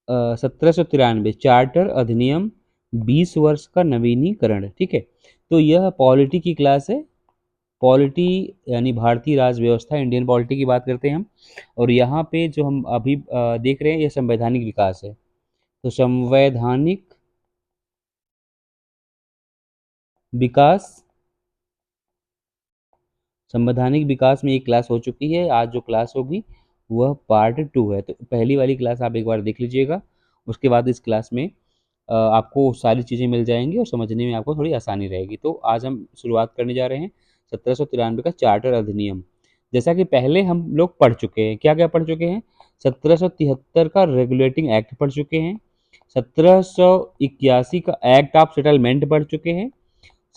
1793 charter अधिनियम 20 वर्ष का नवीनीकरण। ठीक है, तो यह पॉलिटी की क्लास है। पॉलिटी यानी भारतीय राज व्यवस्था, इंडियन पॉलिटी की बात करते हैं हम। और यहाँ पे जो हम अभी देख रहे हैं यह संवैधानिक विकास है। तो संवैधानिक विकास, संवैधानिक विकास में एक क्लास हो चुकी है। आज जो क्लास होगी वह पार्ट 2 है। तो पहली वाली क्लास आप एक बार देख लीजिएगा, उसके बाद इस क्लास में आपको सारी चीज़ें मिल जाएंगी और समझने में आपको थोड़ी आसानी रहेगी। तो आज हम शुरुआत करने जा रहे हैं 1793 का चार्टर अधिनियम। जैसा कि पहले हम लोग पढ़ चुके हैं, क्या क्या पढ़ चुके हैं? 1773 का रेगुलेटिंग एक्ट पढ़ चुके हैं, 1781 का एक्ट ऑफ सेटलमेंट पढ़ चुके हैं,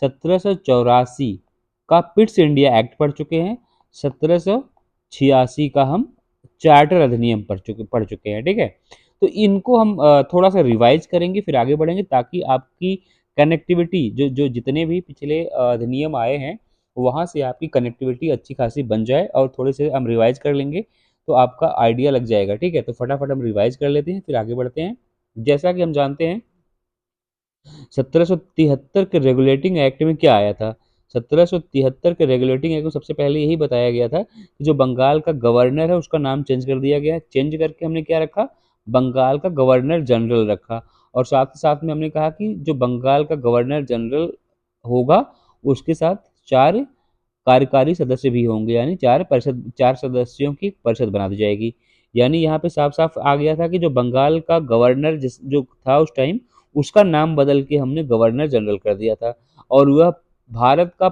1784 का पिट्स इंडिया एक्ट पढ़ चुके हैं, 1786 का हम चार्टर अधिनियम पढ़ चुके हैं। ठीक है, तो इनको हम थोड़ा सा रिवाइज करेंगे, फिर आगे बढ़ेंगे, ताकि आपकी कनेक्टिविटी जो जो जितने भी पिछले अधिनियम आए हैं वहाँ से आपकी कनेक्टिविटी अच्छी खासी बन जाए, और थोड़े से हम रिवाइज कर लेंगे तो आपका आइडिया लग जाएगा। ठीक है, तो फटाफट हम रिवाइज कर लेते हैं, फिर आगे बढ़ते हैं। जैसा कि हम जानते हैं 1773 के रेगुलेटिंग एक्ट में क्या आया था? 1773 के रेगुलेटिंग एक्ट में सबसे पहले यही बताया गया था कि जो बंगाल का गवर्नर है उसका नाम चेंज कर दिया गया। चेंज करके हमने क्या रखा? बंगाल का गवर्नर जनरल रखा। और साथ ही साथ में हमने कहा कि जो बंगाल का गवर्नर जनरल होगा उसके साथ 4 कार्यकारी सदस्य भी होंगे, यानी 4 सदस्यों की परिषद बना दी जाएगी। यानी यहाँ पे साफ साफ आ गया था कि जो बंगाल का गवर्नर जिस जो था उस टाइम, उसका नाम बदल के हमने गवर्नर जनरल कर दिया था। और वह भारत का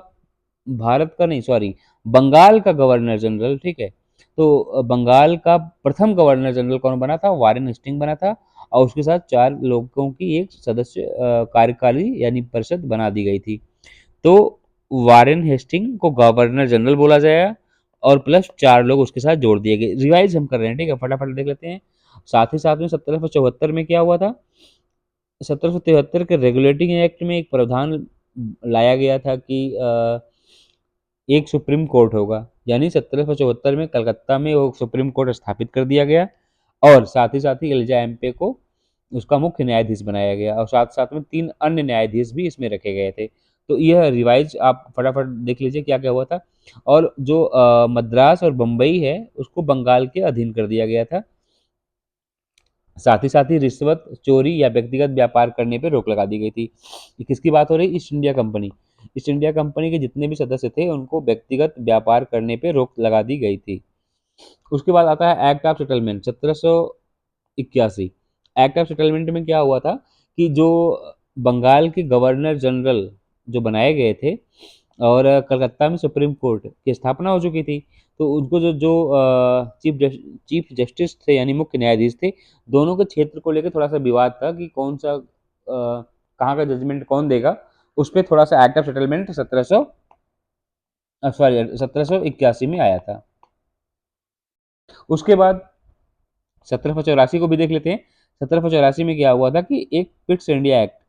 भारत का नहीं, सॉरी, बंगाल का गवर्नर जनरल। ठीक है, तो बंगाल का प्रथम गवर्नर जनरल कौन बना था? वारेन हेस्टिंग बना था। और उसके साथ 4 लोगों की एक सदस्य कार्यकारी यानी परिषद बना दी गई थी। तो वारेन हेस्टिंग को गवर्नर जनरल बोला जाएगा, और प्लस 4 लोग उसके साथ जोड़ दिए गए। रिवाइज हम कर रहे हैं, ठीक है, फटाफट देख लेते हैं। साथ ही साथ में 1774 में क्या हुआ था? 1773 के रेगुलेटिंग एक्ट में एक प्रावधान लाया गया था कि एक सुप्रीम कोर्ट होगा। यानी 1774 में कलकत्ता में वो सुप्रीम कोर्ट स्थापित कर दिया गया, और साथ ही एलिजा एम्पे को उसका मुख्य न्यायाधीश बनाया गया, और साथ साथ में 3 अन्य न्यायाधीश भी इसमें रखे गए थे। तो यह रिवाइज आप फटाफट देख लीजिए क्या क्या हुआ था। और जो मद्रास और बम्बई है उसको बंगाल के अधीन कर दिया गया था। साथ ही रिश्वत, चोरी या व्यक्तिगत व्यापार करने पर रोक लगा दी गई थी। ये किसकी बात हो रही? East India company. East India company के जितने भी सदस्य थे उनको व्यक्तिगत व्यापार करने पर रोक लगा दी गई थी। उसके बाद आता है act of settlement 1781। Act of settlement में क्या हुआ था कि जो बंगाल के गवर्नर जनरल जो बनाए गए थे, और कलकत्ता में सुप्रीम कोर्ट की स्थापना हो चुकी थी, तो उनको जो जो चीफ जस्टिस थे यानी मुख्य न्यायाधीश थे, दोनों के क्षेत्र को लेकर थोड़ा सा विवाद था कि कौन सा कहाँ का जजमेंट कौन देगा। उस पर थोड़ा सा एक्ट ऑफ सेटलमेंट 1781 में आया था। उसके बाद 1784 को भी देख लेते हैं। 1784 में क्या हुआ था कि एक पिट्स इंडिया एक्ट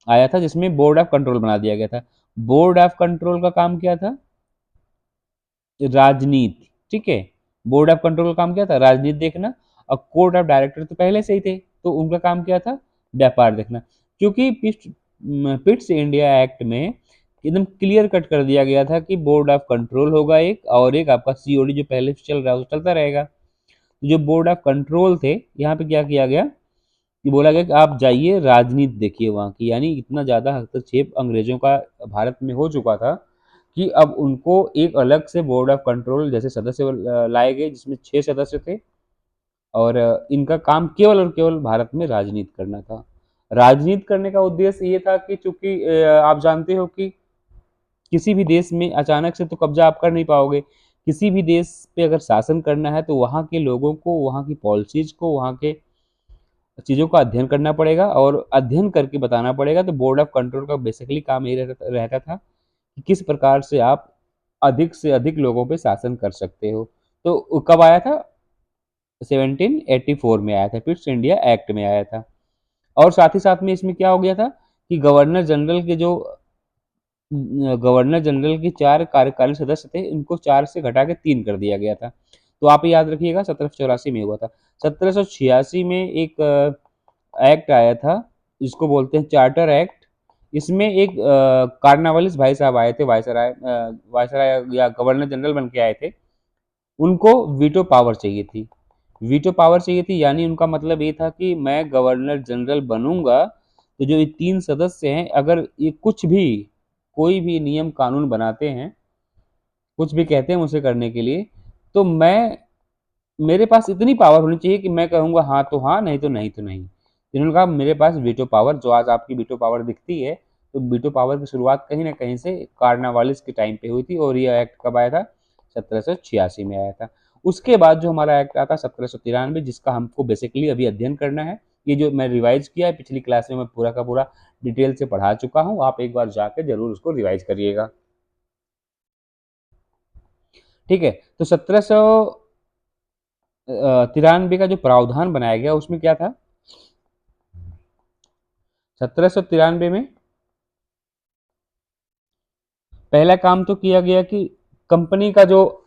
आया था जिसमें बोर्ड ऑफ कंट्रोल बना दिया गया था। बोर्ड ऑफ कंट्रोल का काम क्या था? राजनीति। ठीक है, बोर्ड ऑफ कंट्रोल का काम क्या था? राजनीति देखना। और कोर्ट ऑफ डायरेक्टर तो पहले से ही थे, तो उनका काम क्या था? व्यापार देखना। क्योंकि पिट्स इंडिया एक्ट में एकदम क्लियर कट कर दिया गया था कि बोर्ड ऑफ कंट्रोल होगा एक, और एक आपका सीओडी जो पहले से चल रहा है वो चलता रहेगा। जो बोर्ड ऑफ कंट्रोल थे, यहाँ पे क्या किया गया कि बोला गया कि आप जाइए राजनीति देखिए वहाँ की। यानी इतना ज़्यादा हस्तक्षेप अंग्रेजों का भारत में हो चुका था कि अब उनको एक अलग से बोर्ड ऑफ कंट्रोल जैसे सदस्य लाए गए, जिसमें 6 सदस्य थे। और इनका काम केवल और केवल भारत में राजनीति करना था। राजनीति करने का उद्देश्य ये था कि चूंकि आप जानते हो कि किसी भी देश में अचानक से तो कब्जा आप कर नहीं पाओगे। किसी भी देश पे अगर शासन करना है तो वहाँ के लोगों को, वहाँ की पॉलिसीज को, वहाँ के चीज़ों का अध्ययन करना पड़ेगा, और अध्ययन करके बताना पड़ेगा। तो बोर्ड ऑफ कंट्रोल का बेसिकली काम यही रहता था कि किस प्रकार से आप अधिक से अधिक लोगों पे शासन कर सकते हो। तो कब आया था? 1784 में आया था, पिट्स इंडिया एक्ट में आया था। और साथ ही साथ में इसमें क्या हो गया था कि गवर्नर जनरल के 4 कार्यकारी सदस्य थे, इनको 4 से घटा के 3 कर दिया गया था। तो आप याद रखिएगा 1784 में हुआ था। 1786 में एक एक्ट आया था जिसको बोलते हैं चार्टर एक्ट। इसमें एक कार्नावालिस भाई साहब आए थे, वायसराय या गवर्नर जनरल बन के आए थे। उनको वीटो पावर चाहिए थी। वीटो पावर चाहिए थी यानी उनका मतलब ये था कि मैं गवर्नर जनरल बनूंगा तो जो ये 3 सदस्य हैं, अगर ये कुछ भी कोई भी नियम कानून बनाते हैं, कुछ भी कहते हैं मुझसे करने के लिए, तो मैं मेरे पास इतनी पावर होनी चाहिए कि मैं कहूंगा हाँ तो हाँ, नहीं तो नहीं तो नहीं। इन्होंने कहा मेरे पास वीटो पावर, जो आज आपकी वीटो पावर दिखती है, तो वीटो पावर की शुरुआत कहीं ना कहीं से कार्नावालिस के टाइम पे हुई थी। और ये एक्ट कब आया था? 1786 में आया था। उसके बाद जो हमारा एक्ट आता 1793, जिसका हमको बेसिकली अभी अध्ययन करना है। ये जो मैं रिवाइज किया है पिछली क्लास में, मैं पूरा का पूरा डिटेल से पढ़ा चुका हूँ, आप एक बार जाके जरूर उसको रिवाइज करिएगा। ठीक है, तो 1793 का जो प्रावधान बनाया गया उसमें क्या था? 1793 में पहला काम तो किया गया कि कंपनी का जो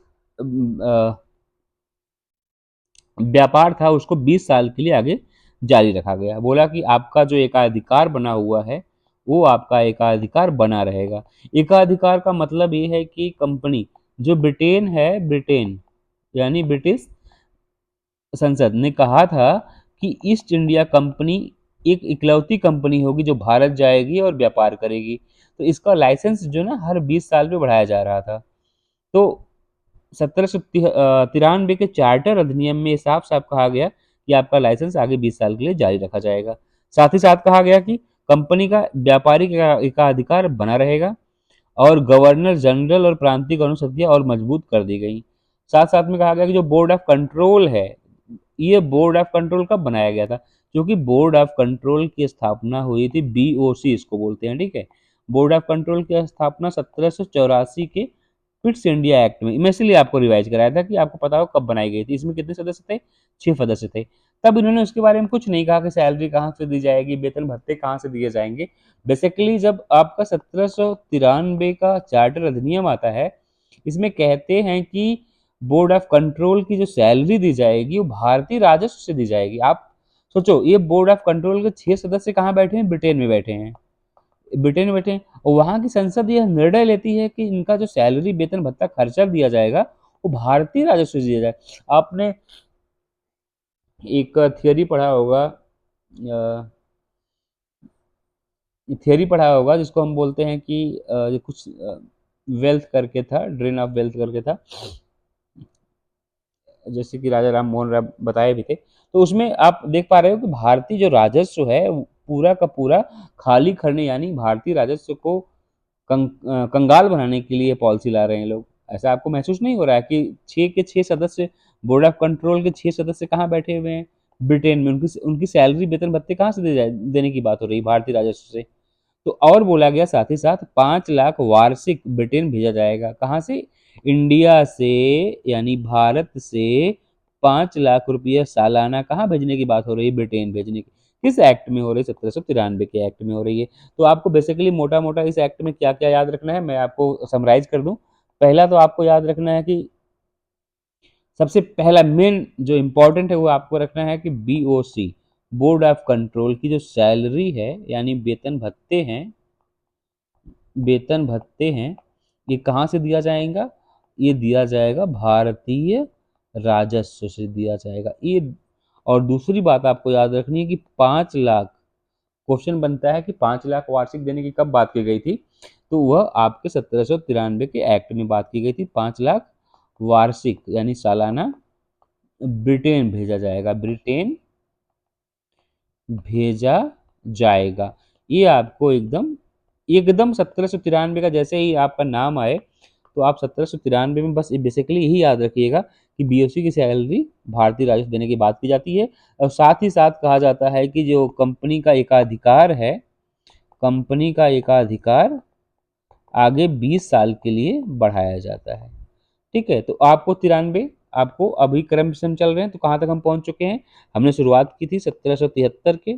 व्यापार था उसको 20 साल के लिए आगे जारी रखा गया। बोला कि आपका जो एकाधिकार बना हुआ है वो आपका एकाधिकार बना रहेगा। एकाधिकार का मतलब ये है कि कंपनी जो ब्रिटेन है, ब्रिटेन यानी ब्रिटिश संसद ने कहा था कि ईस्ट इंडिया कंपनी एक इकलौती कंपनी होगी जो भारत जाएगी और व्यापार करेगी। तो इसका लाइसेंस जो ना हर 20 साल पे बढ़ाया जा रहा था। तो 1793 के चार्टर अधिनियम में साफ साफ कहा गया कि आपका लाइसेंस आगे 20 साल के लिए जारी रखा जाएगा। साथ ही साथ कहा गया कि कंपनी का व्यापारिक एकाधिकार बना रहेगा और गवर्नर जनरल और प्रांतीय अनुसंधियां और मजबूत कर दी गई। साथ साथ में कहा गया कि जो बोर्ड ऑफ कंट्रोल है, ये बोर्ड ऑफ कंट्रोल कब बनाया गया था? क्योंकि बोर्ड ऑफ कंट्रोल की स्थापना हुई थी, बीओसी इसको बोलते हैं, ठीक है। बोर्ड ऑफ कंट्रोल की स्थापना 1784 के फिट्स इंडिया एक्ट में, मैं इसलिए आपको रिवाइज कराया था कि आपको पता हो कब बनाई गई थी। इसमें कितने सदस्य थे? 6 सदस्य थे। तब इन्होंने उसके बारे में कुछ नहीं कहा कि सैलरी कहाँ से दी जाएगी, वेतन भत्ते कहाँ से दिए जाएंगे। बेसिकली जब आपका 1793 का चार्टर अधिनियम आता है, इसमें कहते हैं कि बोर्ड ऑफ कंट्रोल की जो सैलरी दी जाएगी वो भारतीय राजस्व से दी जाएगी। आप सोचो, ये बोर्ड ऑफ कंट्रोल के 6 सदस्य कहाँ बैठे हैं? ब्रिटेन में बैठे हैं। ब्रिटेन में बैठे हैं और वहां की संसद यह निर्णय लेती है कि इनका जो सैलरी, वेतन भत्ता, खर्चा दिया जाएगा वो भारतीय राजस्व से दिया जाए। आपने एक थियरी पढ़ा होगा, थियरी पढ़ा होगा जिसको हम बोलते हैं कि ये कुछ वेल्थ करके था, ड्रेन ऑफ वेल्थ करके था, जैसे कि राजा राम मोहन राय बताए भी थे। तो उसमें आप देख पा रहे हो कि भारतीय जो राजस्व है वो पूरा का पूरा खाली करने, यानी भारतीय राजस्व को कंगाल बनाने के लिए पॉलिसी ला रहे हैं लोग। ऐसा आपको महसूस नहीं हो रहा है कि 6 के 6 सदस्य, बोर्ड ऑफ कंट्रोल के 6 सदस्य कहाँ बैठे हुए हैं? ब्रिटेन में। उनकी उनकी सैलरी, वेतन भत्ते कहाँ से देने की बात हो रही है? भारतीय राजस्व से। तो और बोला गया साथ ही साथ 5 लाख वार्षिक ब्रिटेन भेजा जाएगा। कहाँ से? इंडिया से, यानी भारत से 5 लाख रुपया सालाना कहाँ भेजने की बात हो रही है? ब्रिटेन भेजने की। किस एक्ट में हो रही है? 1793 के एक्ट में हो रही है। तो आपको बेसिकली मोटा मोटा इस एक्ट में क्या क्या याद रखना है, मैं आपको समराइज कर दूं। पहला तो आपको याद रखना है कि सबसे पहला मेन जो इम्पोर्टेंट है वो आपको रखना है कि बीओसी, बोर्ड ऑफ कंट्रोल की जो सैलरी है यानी वेतन भत्ते हैं, वेतन भत्ते हैं, ये कहाँ से दिया जाएगा? ये दिया जाएगा भारतीय राजस्व से दिया जाएगा ये। और दूसरी बात आपको याद रखनी है कि 5 लाख, क्वेश्चन बनता है कि 5 लाख वार्षिक देने की कब बात की गई थी? तो वह आपके 1793 के एक्ट में बात की गई थी। 5 लाख वार्षिक यानी सालाना ब्रिटेन भेजा जाएगा, ब्रिटेन भेजा जाएगा। ये आपको एकदम एकदम 1793 का जैसे ही आपका नाम आए तो आप 1793 में बस बेसिकली यही याद रखिएगा कि बीओसी की सैलरी भारतीय राजस्व देने की बात की जाती है। और साथ ही साथ कहा जाता है कि जो कंपनी का एकाधिकार है, कंपनी का एकाधिकार आगे 20 साल के लिए बढ़ाया जाता है। ठीक है, तो आपको 93, आपको अभी क्रम से हम चल रहे हैं तो कहाँ तक हम पहुंच चुके हैं? हमने शुरुआत की थी 1773 के,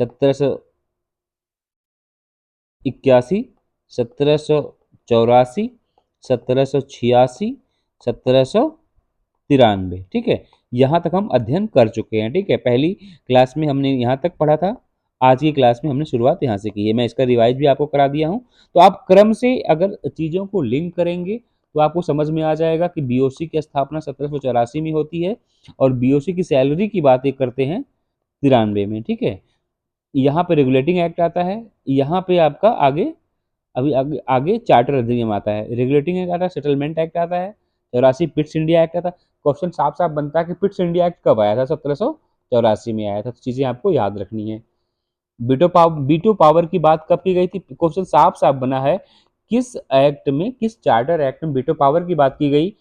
1781, 1784, 1786, 1793। ठीक है, यहाँ तक हम अध्ययन कर चुके हैं। ठीक है, पहली क्लास में हमने यहाँ तक पढ़ा था, आज की क्लास में हमने शुरुआत यहाँ से की है। मैं इसका रिवाइज भी आपको करा दिया हूँ। तो आप क्रम से अगर चीज़ों को लिंक करेंगे तो आपको समझ में आ जाएगा कि बीओसी की स्थापना 1784 में होती है और बीओसी की सैलरी की बातें करते हैं 93 में। ठीक है, यहाँ पे रेगुलेटिंग एक्ट आता है, यहाँ पे आपका आगे अभी आगे आगे चार्टर अधिनियम आता है, रेगुलेटिंग एक्ट आता है, सेटलमेंट एक्ट आता है, 84 पिट्स इंडिया एक्ट आता है। क्वेश्चन साफ साफ बनता है कि पिट्स इंडिया एक्ट कब आया था? 1784 में आया था। तो चीजें आपको याद रखनी है। बीटो पावर की बात कब की गई थी? क्वेश्चन साफ साफ बना है, किस एक्ट में, किस चार्टर एक्ट में बीटो पावर की बात की गई?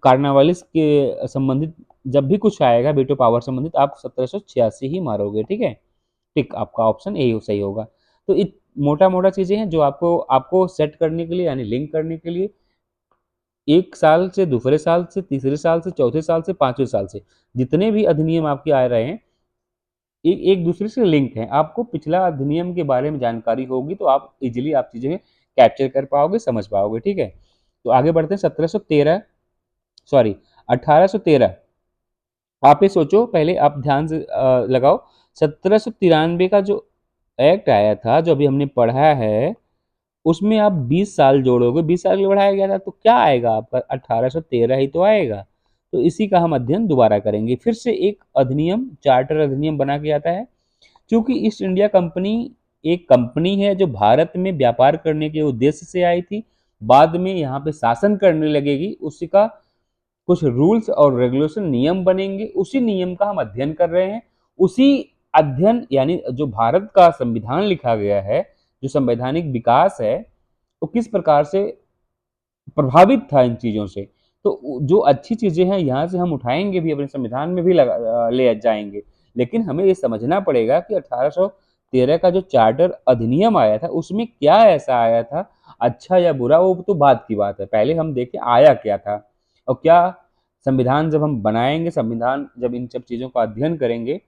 कार्नावालिस के संबंधित जब भी कुछ आएगा बीटो पावर संबंधित, आप 1786 ही मारोगे। ठीक है, टिक, आपका ऑप्शन ए सही होगा। तो मोटा मोटा चीजें हैं जो आपको आपको सेट करने के लिए, यानी लिंक करने के लिए, एक साल से दूसरे साल से, तीसरे साल से, चौथे साल से, पांचवें साल से जितने भी अधिनियम आपके आ रहे हैं, एक एक दूसरे से लिंक है। आपको पिछला अधिनियम के बारे में जानकारी होगी तो आप इजिली आप चीजें कैप्चर कर पाओगे, समझ पाओगे। ठीक है, तो आगे बढ़ते हैं। 1713 सॉरी 1813। आप ये सोचो, पहले आप ध्यान से लगाओ। 1793 का जो एक्ट आया था, जो अभी हमने पढ़ा है, उसमें आप 20 साल जोड़ोगे, 20 साल के लिए बढ़ाया गया था, तो क्या आएगा आपका? 1813 ही तो आएगा। तो इसी का हम अध्ययन दोबारा करेंगे। फिर से एक अधिनियम, चार्टर अधिनियम बना के आता है। क्योंकि ईस्ट इंडिया कंपनी एक कंपनी है जो भारत में व्यापार करने के उद्देश्य से आई थी, बाद में यहाँ पे शासन करने लगेगी, उसी का कुछ रूल्स और रेगुलेशन, नियम बनेंगे, उसी नियम का हम अध्ययन कर रहे हैं। उसी अध्ययन, यानी जो भारत का संविधान लिखा गया है, जो संवैधानिक विकास है, वो किस प्रकार से प्रभावित था इन चीजों से। तो जो अच्छी चीजें हैं यहाँ से हम उठाएंगे भी, अपने संविधान में भी ले जाएंगे। लेकिन हमें ये समझना पड़ेगा कि 1813 का जो चार्टर अधिनियम आया था, उसमें क्या ऐसा आया था, अच्छा या बुरा, वो तो बात की बात है। पहले हम देखें आया क्या था, और क्या संविधान जब हम बनाएंगे, संविधान जब इन सब चीजों का अध्ययन करेंगे,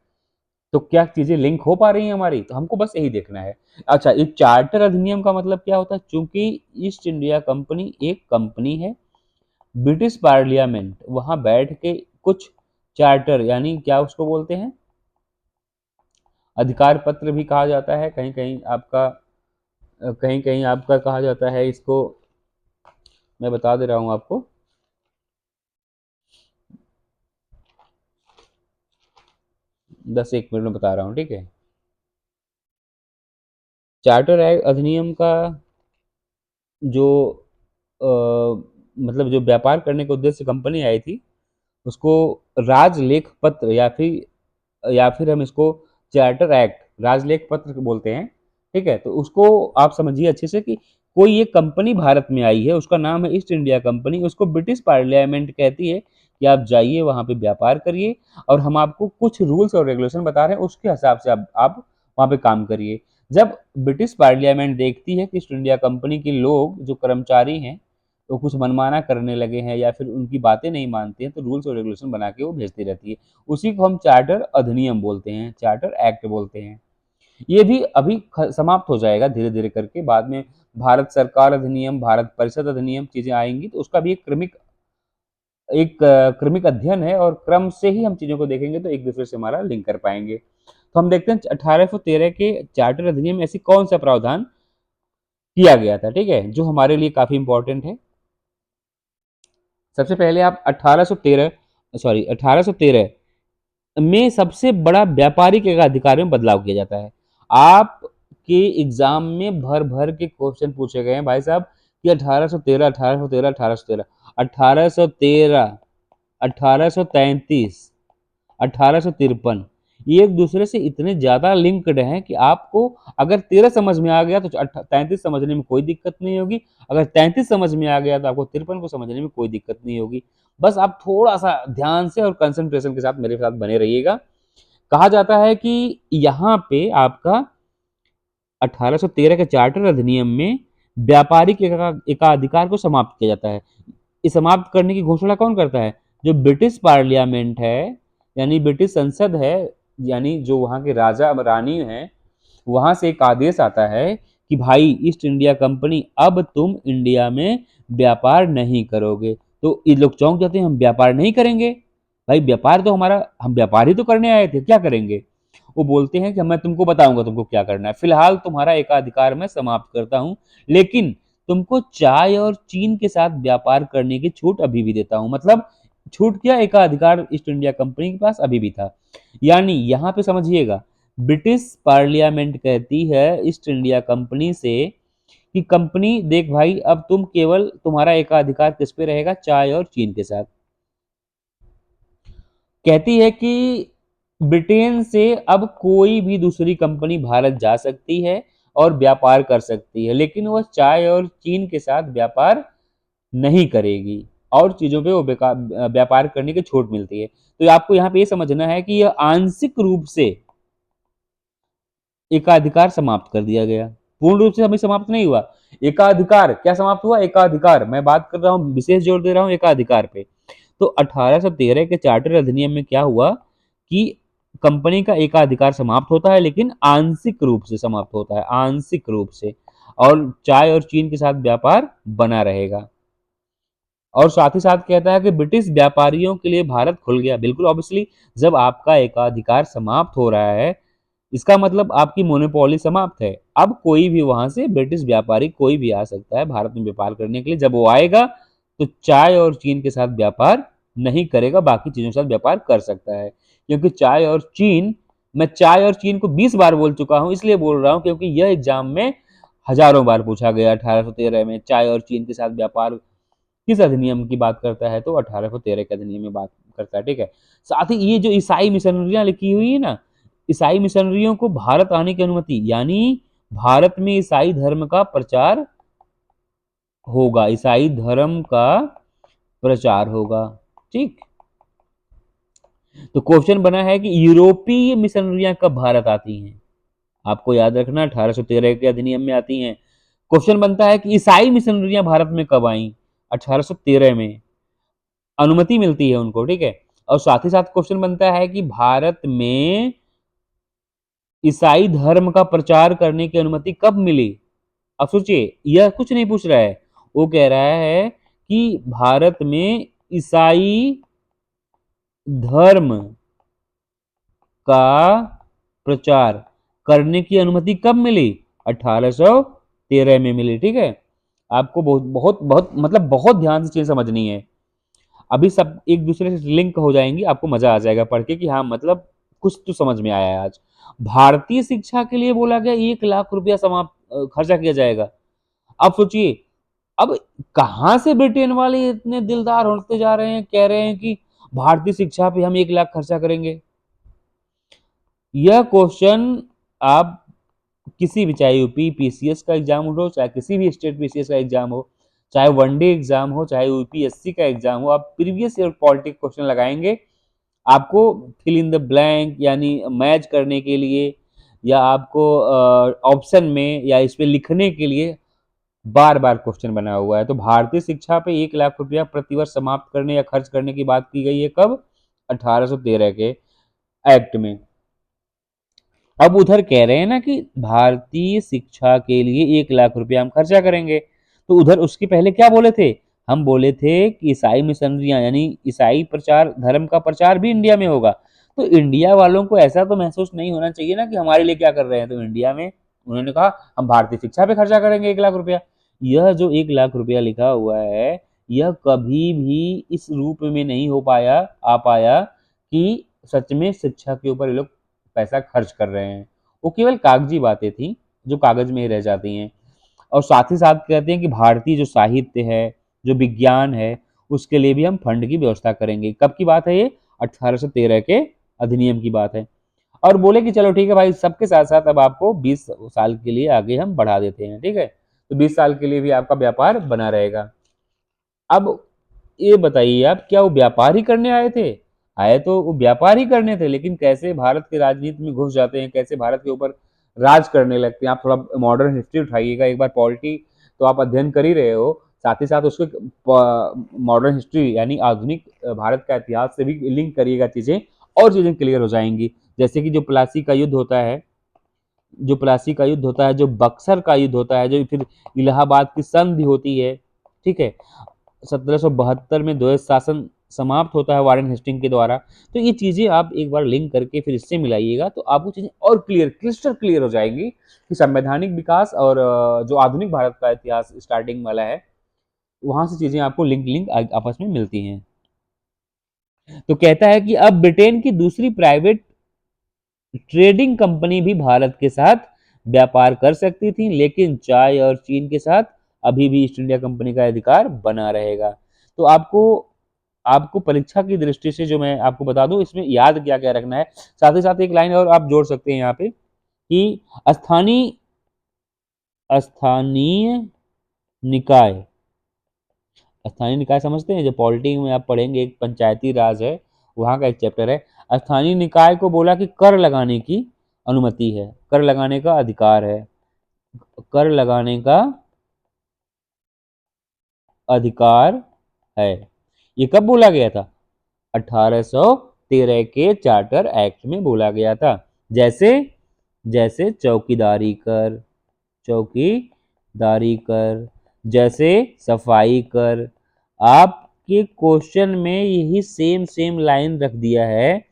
तो क्या चीजें लिंक हो पा रही हैं हमारी, तो हमको बस यही देखना है। अच्छा, एक चार्टर अधिनियम का मतलब क्या होता है? चूंकि ईस्ट इंडिया कंपनी एक कंपनी है, ब्रिटिश पार्लियामेंट वहां बैठ के कुछ चार्टर, यानी क्या उसको बोलते हैं, अधिकार पत्र भी कहा जाता है, कहीं कहीं आपका, कहीं कहीं आपका कहा जाता है इसको, मैं बता दे रहा हूं आपको। 10 एक मिनट में बता रहा हूँ। ठीक है, चार्टर एक्ट अधिनियम का जो मतलब जो व्यापार करने के उद्देश्य से कंपनी आई थी, उसको राजलेख पत्र, या फिर हम इसको चार्टर एक्ट, राजलेख पत्र बोलते हैं। ठीक है, तो उसको आप समझिए अच्छे से कि कोई एक कंपनी भारत में आई है, उसका नाम है ईस्ट इंडिया कंपनी, उसको ब्रिटिश पार्लियामेंट कहती है कि आप जाइए वहां पे व्यापार करिए, और हम आपको कुछ रूल्स और रेगुलेशन बता रहे हैं, उसके हिसाब से आप वहां पे काम करिए। जब ब्रिटिश पार्लियामेंट देखती है कि ईस्ट इंडिया कंपनी के लोग, जो कर्मचारी हैं, तो कुछ मनमाना करने लगे हैं या फिर उनकी बातें नहीं मानते हैं, तो रूल्स और रेगुलेशन बना के वो भेजती रहती है। उसी को हम चार्टर अधिनियम बोलते हैं, चार्टर एक्ट बोलते हैं। ये भी अभी समाप्त हो जाएगा धीरे धीरे करके, बाद में भारत सरकार अधिनियम, भारत परिषद अधिनियम चीजें आएंगी, तो उसका भी एक क्रमिक अध्ययन है, और क्रम से ही हम चीजों को देखेंगे तो एक दूसरे से हमारा लिंक कर पाएंगे। तो हम देखते हैं 1813 के चार्टर अधिनियम में ऐसी कौन सा प्रावधान किया गया था, ठीक है, जो हमारे लिए काफी इंपॉर्टेंट है। सबसे पहले आप 1813 में सबसे बड़ा व्यापारिक अधिकार में बदलाव किया जाता है। आपके एग्जाम में भर भर के क्वेश्चन पूछे गए हैं भाई साहब कि 1813, 1813, 1813, 1813, 1833, 1853, ये एक दूसरे से इतने ज्यादा लिंक्ड हैं कि आपको अगर 13 समझ में आ गया तो 33 समझने में कोई दिक्कत नहीं होगी, अगर 33 समझ में आ गया तो आपको 53 को समझने में कोई दिक्कत नहीं होगी। बस आप थोड़ा सा ध्यान से और कंसंट्रेशन के साथ मेरे साथ बने रहिएगा। कहा जाता है कि यहाँ पे आपका 1813 के चार्टर अधिनियम में व्यापारिक एकाधिकार को समाप्त किया जाता है। इस समाप्त करने की घोषणा कौन करता है? जो ब्रिटिश पार्लियामेंट है, यानी ब्रिटिश संसद है, यानी जो वहां के राजा रानी है, वहां से एक आदेश आता है कि भाई ईस्ट इंडिया कंपनी, अब तुम इंडिया में व्यापार नहीं करोगे। तो ये लोग चौंक जाते हैं, हम व्यापार नहीं करेंगे, भाई व्यापार तो हमारा, हम व्यापार ही तो करने आए थे, क्या करेंगे। वो बोलते हैं कि मैं तुमको बताऊंगा तुमको क्या करना है, फिलहाल तुम्हारा एकाधिकार मैं समाप्त करता हूँ, लेकिन तुमको चाय और चीन के साथ व्यापार करने की छूट अभी भी देता हूँ। मतलब छूट क्या, एकाधिकार ईस्ट इंडिया कंपनी के पास अभी भी था। यानी यहाँ पे समझिएगा, ब्रिटिश पार्लियामेंट कहती है ईस्ट इंडिया कंपनी से कि कंपनी देख भाई, अब तुम केवल, तुम्हारा एकाधिकार किस पे रहेगा, चाय और चीन के साथ। कहती है कि ब्रिटेन से अब कोई भी दूसरी कंपनी भारत जा सकती है और व्यापार कर सकती है, लेकिन वह चाय और चीन के साथ व्यापार नहीं करेगी, और चीजों पे वो व्यापार करने की छूट मिलती है। तो आपको यहाँ पे ये समझना है कि यह आंशिक रूप से एकाधिकार समाप्त कर दिया गया, पूर्ण रूप से अभी समाप्त नहीं हुआ। एकाधिकार क्या समाप्त हुआ, एकाधिकार, मैं बात कर रहा हूँ, विशेष जोर दे रहा हूँ एकाधिकार पे। तो 1813 के चार्टर अधिनियम में क्या हुआ कि कंपनी का एकाधिकार समाप्त होता है, लेकिन आंशिक रूप से समाप्त होता है, आंशिक रूप से, और चाय और चीन के साथ व्यापार बना रहेगा। और साथ ही साथ कहता है कि ब्रिटिश व्यापारियों के लिए भारत खुल गया। बिल्कुल ऑब्वियसली, जब आपका एकाधिकार समाप्त हो रहा है, इसका मतलब आपकी मोनोपोली समाप्त है। अब कोई भी वहां से ब्रिटिश व्यापारी कोई भी आ सकता है भारत में व्यापार करने के लिए। जब वो आएगा तो चाय और चीन के साथ व्यापार नहीं करेगा, बाकी चीजों के साथ व्यापार कर सकता है। क्योंकि चाय और चीन, मैं चाय और चीन को 20 बार बोल चुका हूं, इसलिए बोल रहा हूं क्योंकि यह एग्जाम में हजारों बार पूछा गया। 1813 में चाय और चीन के साथ व्यापार किस अधिनियम की बात करता है, तो 1813 के अधिनियम में बात करता है, ठीक है। साथ ही ये जो ईसाई मिशनरियां लिखी हुई है ना, ईसाई मिशनरियों को भारत आने की अनुमति, यानी भारत में ईसाई धर्म का प्रचार होगा, ईसाई धर्म का प्रचार होगा, ठीक। तो क्वेश्चन बना है कि यूरोपीय मिशनरियां कब भारत आती हैं। आपको याद रखना 1813 के अधिनियम में आती हैं। क्वेश्चन बनता है कि ईसाई मिशनरियां भारत में कब आई, 1813 में अनुमति मिलती है उनको, ठीक है। और साथ ही साथ क्वेश्चन बनता है कि भारत में ईसाई धर्म का प्रचार करने की अनुमति कब मिली। अब सोचिए, यह कुछ नहीं पूछ रहा है, वो कह रहा है कि भारत में ईसाई धर्म का प्रचार करने की अनुमति कब मिली, 1813 में मिली, ठीक है। आपको बहुत बहुत बहुत मतलब बहुत ध्यान से चीज समझनी है। अभी सब एक दूसरे से लिंक हो जाएंगी, आपको मजा आ जाएगा पढ़ के कि हाँ मतलब कुछ तो समझ में आया है आज। भारतीय शिक्षा के लिए बोला गया 1 लाख रुपया समाप्त खर्चा किया जाएगा। अब सोचिए, अब कहां से ब्रिटेन वाले इतने दिलदार होते जा रहे हैं, कह रहे हैं कि भारतीय शिक्षा पे हम 1 लाख खर्चा करेंगे। यह क्वेश्चन आप किसी भी, चाहे यूपी पीसीएस का एग्जाम हो, चाहे किसी भी स्टेट पीसीएस का एग्जाम हो, चाहे वनडे एग्जाम हो, चाहे यूपीएससी का एग्जाम हो, आप प्रीवियस ईयर पॉलिटिक्स क्वेश्चन लगाएंगे आपको फिल इन द ब्लैंक यानी मैच करने के लिए, या आपको ऑप्शन में या इस पे लिखने के लिए बार बार क्वेश्चन बना हुआ है। तो भारतीय शिक्षा पे 1 लाख रुपया प्रतिवर्ष समाप्त करने या खर्च करने की बात की गई है कब, 1813 के एक्ट में। अब उधर कह रहे हैं ना कि भारतीय शिक्षा के लिए 1 लाख रुपया हम खर्चा करेंगे, तो उधर उसके पहले क्या बोले थे, हम बोले थे कि ईसाई मिशनरियां यानी ईसाई प्रचार, धर्म का प्रचार भी इंडिया में होगा। तो इंडिया वालों को ऐसा तो महसूस नहीं होना चाहिए ना कि हमारे लिए क्या कर रहे हैं, तो इंडिया में उन्होंने कहा हम भारतीय शिक्षा पे खर्चा करेंगे 1 लाख रुपया। यह जो 1 लाख रुपया लिखा हुआ है, यह कभी भी इस रूप में नहीं हो पाया, आ पाया कि सच में शिक्षा के ऊपर ये लोग पैसा खर्च कर रहे हैं। वो केवल कागजी बातें थी जो कागज में ही रह जाती हैं। और साथ ही साथ कहते हैं कि भारतीय जो साहित्य है, जो विज्ञान है, उसके लिए भी हम फंड की व्यवस्था करेंगे। कब की बात है ये, 1813 के अधिनियम की बात है। और बोले कि चलो ठीक है भाई, सबके साथ साथ अब आपको 20 साल के लिए आगे हम बढ़ा देते हैं, ठीक है। तो 20 साल के लिए भी आपका व्यापार बना रहेगा। अब ये बताइए आप, क्या वो व्यापार ही करने आए थे, आए तो वो व्यापार ही करने थे, लेकिन कैसे भारत की राजनीति में घुस जाते हैं, कैसे भारत के ऊपर राज करने लगते हैं। आप थोड़ा मॉडर्न हिस्ट्री उठाइएगा एक बार, पॉलिटी तो आप अध्ययन कर ही रहे हो, साथ ही साथ उसको मॉडर्न हिस्ट्री यानी आधुनिक भारत का इतिहास से भी लिंक करिएगा चीजें, और चीजें क्लियर हो जाएंगी। जैसे कि जो प्लासी का युद्ध होता है, जो प्लासी का युद्ध होता है, जो बक्सर का युद्ध होता है, जो फिर इलाहाबाद की संधि होती है, ठीक है। 1772 में द्वैत शासन समाप्त होता है वारेन हेस्टिंग के द्वारा। तो ये चीजें आप एक बार लिंक करके फिर इससे मिलाइएगा तो आपको चीजें और क्लियर, क्रिस्टल क्लियर हो जाएंगी कि संवैधानिक विकास और जो आधुनिक भारत का इतिहास स्टार्टिंग वाला है, वहां से चीजें आपको लिंक लिंक आपस में मिलती हैं। तो कहता है कि अब ब्रिटेन की दूसरी प्राइवेट ट्रेडिंग कंपनी भी भारत के साथ व्यापार कर सकती थी, लेकिन चाय और चीन के साथ अभी भी ईस्ट इंडिया कंपनी का अधिकार बना रहेगा। तो आपको आपको परीक्षा की दृष्टि से जो मैं आपको बता दूं, इसमें याद क्या क्या रखना है, साथ ही साथ एक लाइन और आप जोड़ सकते हैं यहाँ पे कि स्थानीय स्थानीय निकाय, स्थानीय निकाय समझते हैं, जो पॉलिटिक्स में आप पढ़ेंगे, एक पंचायती राज है, वहां का एक चैप्टर है। स्थानीय निकाय को बोला कि कर लगाने की अनुमति है, कर लगाने का अधिकार है, कर लगाने का अधिकार है। ये कब बोला गया था? 1813 के चार्टर एक्ट में बोला गया था। जैसे जैसे चौकीदारी कर, चौकीदारी कर, जैसे सफाई कर। आपके क्वेश्चन में यही सेम सेम लाइन रख दिया है।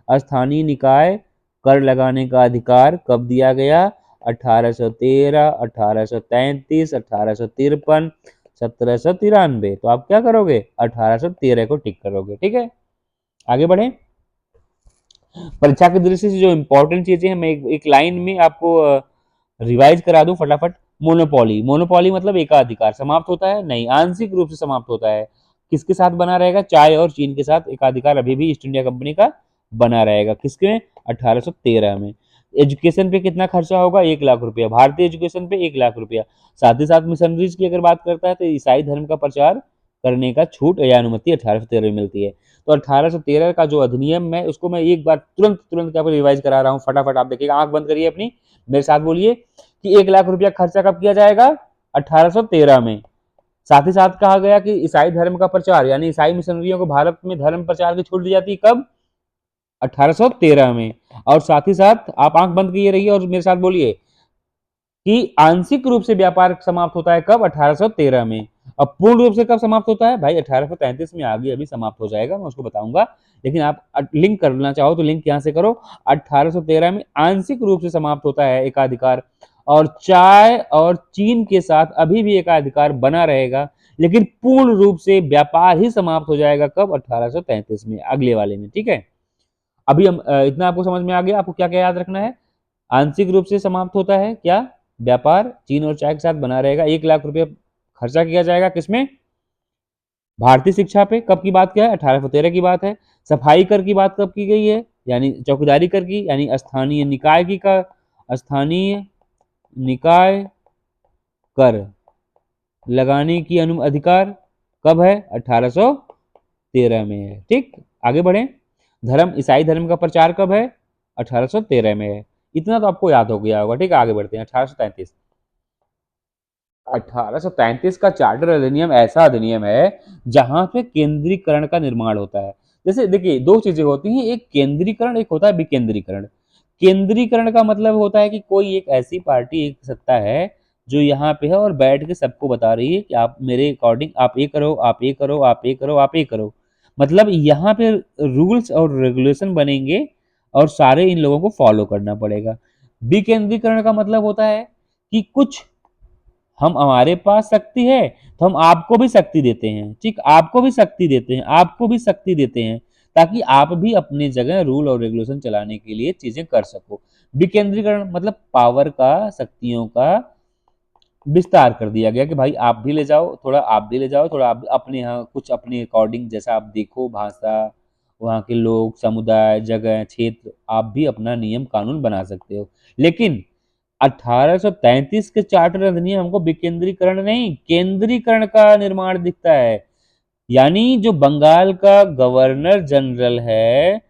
स्थानीय निकाय कर लगाने का अधिकार कब दिया गया? 1813, 1833, 1853, 1793। तो आप क्या करोगे? 1813 को टिक करोगे। ठीक है, आगे बढ़े। परीक्षा की दृष्टि से जो इंपॉर्टेंट चीजें हैं, मैं एक लाइन में आपको रिवाइज करा दूं फटाफट। मोनोपोली, मोनोपोली मतलब एकाधिकार समाप्त होता है? नहीं, आंशिक रूप से समाप्त होता है। किसके साथ बना रहेगा? चाय और चीन के साथ एकाधिकार अभी भी ईस्ट इंडिया कंपनी का बना रहेगा। किसके में? 1813 में। एजुकेशन पे कितना खर्चा होगा? 1 लाख रुपया, भारतीय एजुकेशन पे 1 लाख रुपया। साथ ही साथ मिशनरीज की अगर बात करता है तो ईसाई धर्म का प्रचार करने का छूट या अनुमति 1813 में मिलती है। तो 1813 का जो अधिनियम है उसको मैं एक बार तुरंत तुरंत क्या रिवाइज करा रहा हूँ, फटाफट आप देखिएगा। आंख बंद करिए अपनी, मेरे साथ बोलिए कि 1 लाख रुपया खर्चा कब किया जाएगा? 1813 में। साथ ही साथ कहा गया कि ईसाई धर्म का प्रचार, यानी ईसाई मिशनरियों को भारत में धर्म प्रचार की छूट दी जाती है कब? 1813 में। और साथ ही साथ आप आंख बंद किए रहिए और मेरे साथ बोलिए कि आंशिक रूप से व्यापार समाप्त होता है कब? 1813 में। अब पूर्ण रूप से कब समाप्त होता है भाई? 1833 में। आगे अभी समाप्त हो जाएगा, मैं उसको बताऊंगा, लेकिन आप लिंक करना चाहो तो लिंक यहां से करो। 1813 में आंशिक रूप से समाप्त होता है एकाधिकार, और चाय और चीन के साथ अभी भी एकाधिकार बना रहेगा, लेकिन पूर्ण रूप से व्यापार ही समाप्त हो जाएगा कब? 1833 में, अगले वाले में। ठीक है, अभी हम इतना आपको समझ में आ गया। आपको क्या क्या याद रखना है? आंशिक रूप से समाप्त होता है क्या? व्यापार चीन और चाय के साथ बना रहेगा। 1 लाख रुपया खर्चा किया जाएगा किसमें? भारतीय शिक्षा पे। कब की बात क्या है? 1813 की बात है। सफाई कर की बात कब की गई है? यानी चौकीदारी कर की, यानी स्थानीय निकाय की का स्थानीय निकाय कर लगाने की अधिकार कब है? 1813 में है। ठीक, आगे बढ़े। धर्म, ईसाई धर्म का प्रचार कब है? 1813 में है। इतना तो आपको याद हो गया होगा। ठीक है, आगे बढ़ते हैं। 1833, 1833 का चार्टर अधिनियम ऐसा अधिनियम है जहां पे केंद्रीकरण का निर्माण होता है। जैसे देखिए, दो चीजें होती हैं, एक केंद्रीकरण, एक होता है विकेंद्रीकरण। केंद्रीकरण का मतलब होता है कि कोई एक ऐसी पार्टी, एक सत्ता है जो यहाँ पे है और बैठ के सबको बता रही है कि आप मेरे अकॉर्डिंग आप ये करो, आप ये करो, आप ये करो, आप ये करो। मतलब यहाँ पे रूल्स और रेगुलेशन बनेंगे और सारे इन लोगों को फॉलो करना पड़ेगा। विकेंद्रीकरण का मतलब होता है कि कुछ हम, हमारे पास शक्ति है तो हम आपको भी शक्ति देते हैं। ठीक, आपको भी शक्ति देते हैं, आपको भी शक्ति देते हैं, ताकि आप भी अपने जगह रूल और रेगुलेशन चलाने के लिए चीजें कर सको। विकेंद्रीकरण मतलब पावर का, शक्तियों का विस्तार कर दिया गया कि भाई आप भी ले जाओ थोड़ा, आप भी ले जाओ थोड़ा, आप अपने यहाँ कुछ अपने अकॉर्डिंग जैसा आप देखो, भाषा, वहाँ के लोग, समुदाय, जगह, क्षेत्र, आप भी अपना नियम कानून बना सकते हो। लेकिन 1833 के चार्टर अधिनियम हमको विकेंद्रीकरण नहीं, केंद्रीकरण का निर्माण दिखता है। यानी जो बंगाल का गवर्नर जनरल है